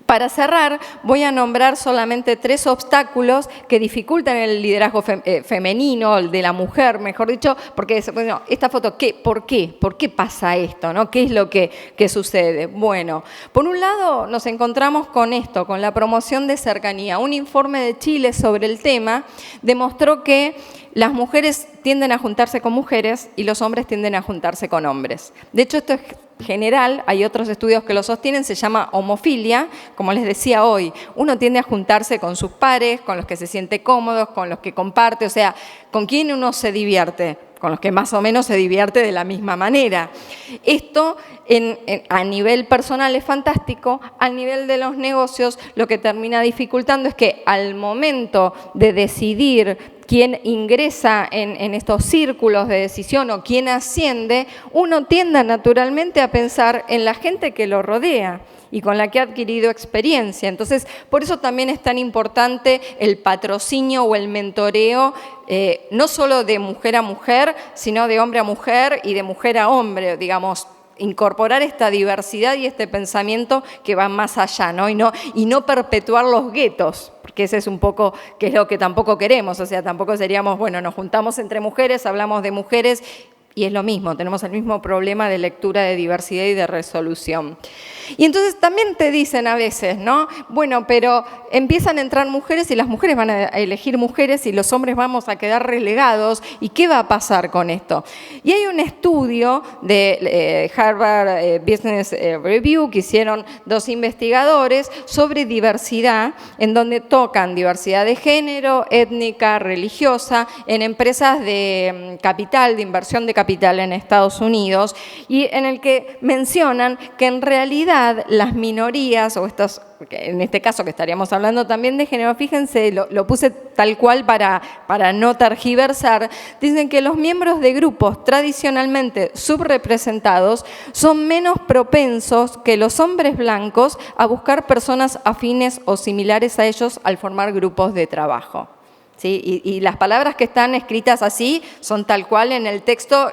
Speaker 3: Para cerrar, voy a nombrar solamente 3 obstáculos que dificultan el liderazgo femenino, el de la mujer, mejor dicho, porque bueno, esta foto, ¿por qué? ¿Por qué pasa esto, no? ¿Qué es lo que sucede? Bueno, por un lado nos encontramos con esto, con la promoción de cercanía. Un informe de Chile sobre el tema demostró que las mujeres tienden a juntarse con mujeres y los hombres tienden a juntarse con hombres. De hecho, esto es general, hay otros estudios que lo sostienen, se llama homofilia, como les decía hoy. Uno tiende a juntarse con sus pares, con los que se siente cómodo, con los que comparte, o sea, ¿con quién uno se divierte? Con los que más o menos se divierte de la misma manera. Esto a nivel personal es fantástico, a nivel de los negocios lo que termina dificultando es que al momento de decidir quién ingresa en estos círculos de decisión o quién asciende, uno tiende naturalmente a pensar en la gente que lo rodea y con la que ha adquirido experiencia. Entonces, por eso también es tan importante el patrocinio o el mentoreo, no solo de mujer a mujer, sino de hombre a mujer y de mujer a hombre, digamos, incorporar esta diversidad y este pensamiento que va más allá, ¿no? Y no perpetuar los guetos, porque ese es un poco, que es lo que tampoco queremos, o sea, tampoco seríamos, bueno, nos juntamos entre mujeres, hablamos de mujeres, y es lo mismo, tenemos el mismo problema de lectura de diversidad y de resolución. Y entonces también te dicen a veces, ¿no? Bueno, pero empiezan a entrar mujeres y las mujeres van a elegir mujeres y los hombres vamos a quedar relegados. ¿Y qué va a pasar con esto? Y hay un estudio de Harvard Business Review que hicieron 2 investigadores sobre diversidad, en donde tocan diversidad de género, étnica, religiosa, en empresas de capital, de inversión de capital en Estados Unidos, y en el que mencionan que en realidad las minorías, o estos, en este caso que estaríamos hablando también de género, fíjense, lo puse tal cual para no tergiversar, dicen que los miembros de grupos tradicionalmente subrepresentados son menos propensos que los hombres blancos a buscar personas afines o similares a ellos al formar grupos de trabajo. ¿Sí? Y las palabras que están escritas así son tal cual en el texto,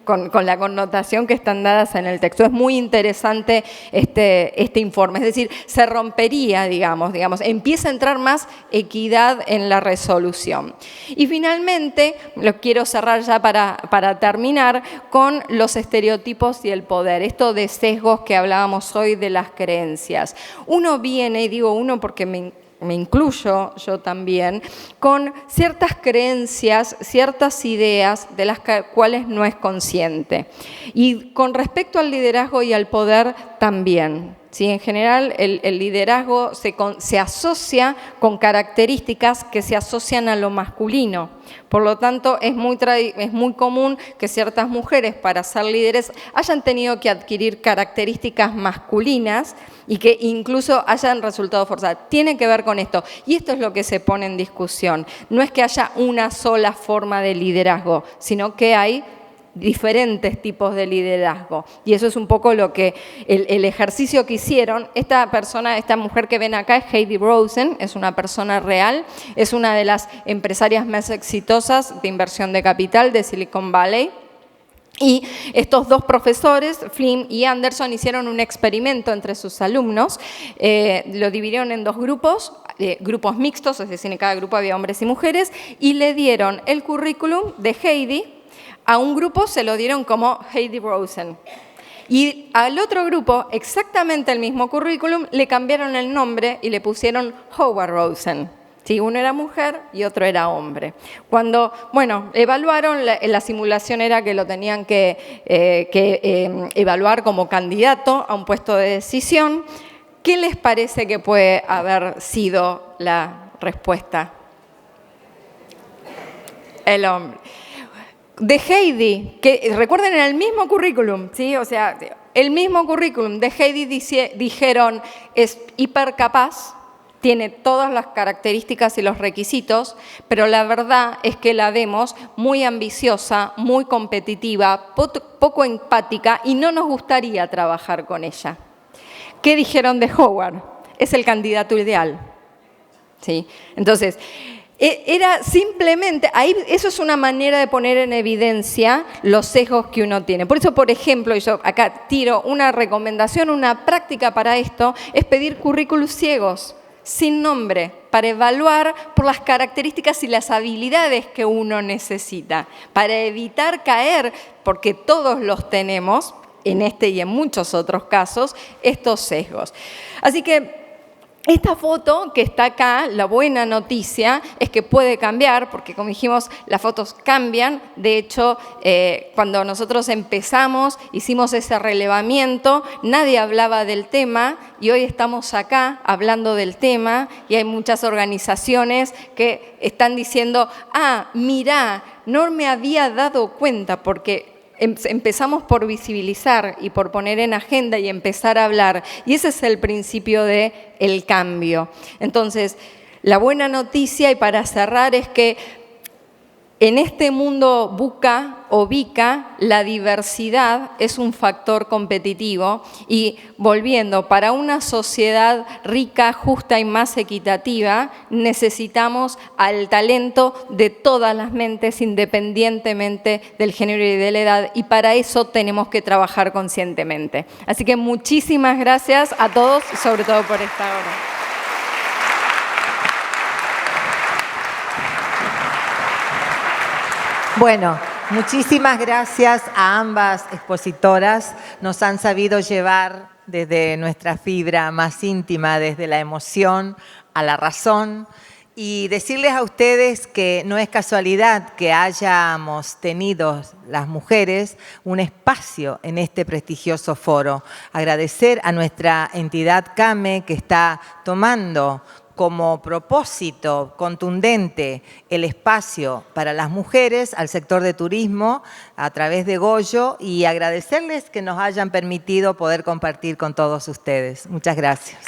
Speaker 3: con la connotación que están dadas en el texto. Es muy interesante este informe, es decir, se rompería, digamos, empieza a entrar más equidad en la resolución. Y finalmente, lo quiero cerrar ya para terminar, con los estereotipos y el poder, esto de sesgos que hablábamos hoy de las creencias. Uno viene, y digo uno porque me incluyo yo también, con ciertas creencias, ciertas ideas de las cuales no es consciente. Y con respecto al liderazgo y al poder también. ¿Sí? En general, el liderazgo se asocia con características que se asocian a lo masculino. Por lo tanto, es muy común que ciertas mujeres, para ser líderes, hayan tenido que adquirir características masculinas y que incluso hayan resultado forzadas. Tiene que ver con esto. Y esto es lo que se pone en discusión. No es que haya una sola forma de liderazgo, sino que hay diferentes tipos de liderazgo. Y eso es un poco lo que el ejercicio que hicieron. Esta mujer que ven acá es Heidi Rosen, es una persona real, es una de las empresarias más exitosas de inversión de capital de Silicon Valley. Y estos dos profesores, Flynn y Anderson, hicieron un experimento entre sus alumnos, lo dividieron en dos grupos, grupos mixtos, es decir, en cada grupo había hombres y mujeres, y le dieron el currículum de Heidi, a un grupo se lo dieron como Heidi Rosen. Y al otro grupo, exactamente el mismo currículum, le cambiaron el nombre y le pusieron Howard Rosen. Sí, uno era mujer y otro era hombre. Cuando, bueno, evaluaron, la simulación era que lo tenían que evaluar como candidato a un puesto de decisión. ¿Qué les parece que puede haber sido la respuesta? El hombre. De Heidi, que recuerden en el mismo currículum, ¿sí? O sea, el mismo currículum de Heidi dijeron es hipercapaz, tiene todas las características y los requisitos, pero la verdad es que la vemos muy ambiciosa, muy competitiva, poco empática y no nos gustaría trabajar con ella. ¿Qué dijeron de Howard? Es el candidato ideal. ¿Sí? Entonces, era simplemente, ahí, eso es una manera de poner en evidencia los sesgos que uno tiene. Por eso, por ejemplo, yo acá tiro una recomendación, una práctica para esto, es pedir currículos ciegos, sin nombre, para evaluar por las características y las habilidades que uno necesita, para evitar caer, porque todos los tenemos, en este y en muchos otros casos, estos sesgos. Así que esta foto que está acá, la buena noticia es que puede cambiar, porque como dijimos, las fotos cambian. De hecho, cuando nosotros empezamos, hicimos ese relevamiento, nadie hablaba del tema y hoy estamos acá hablando del tema y hay muchas organizaciones que están diciendo, mirá, no me había dado cuenta porque empezamos por visibilizar y por poner en agenda y empezar a hablar. Y ese es el principio del cambio. Entonces, la buena noticia, y para cerrar, es que en este mundo VUCA o VICA, la diversidad es un factor competitivo y volviendo, para una sociedad rica, justa y más equitativa, necesitamos al talento de todas las mentes independientemente del género y de la edad y para eso tenemos que trabajar conscientemente. Así que muchísimas gracias a todos y sobre todo por esta hora.
Speaker 1: Bueno, muchísimas gracias a ambas expositoras. Nos han sabido llevar desde nuestra fibra más íntima, desde la emoción a la razón. Y decirles a ustedes que no es casualidad que hayamos tenido las mujeres un espacio en este prestigioso foro. Agradecer a nuestra entidad CAME que está tomando como propósito contundente el espacio para las mujeres al sector de turismo a través de Goyo y agradecerles que nos hayan permitido poder compartir con todos ustedes. Muchas gracias.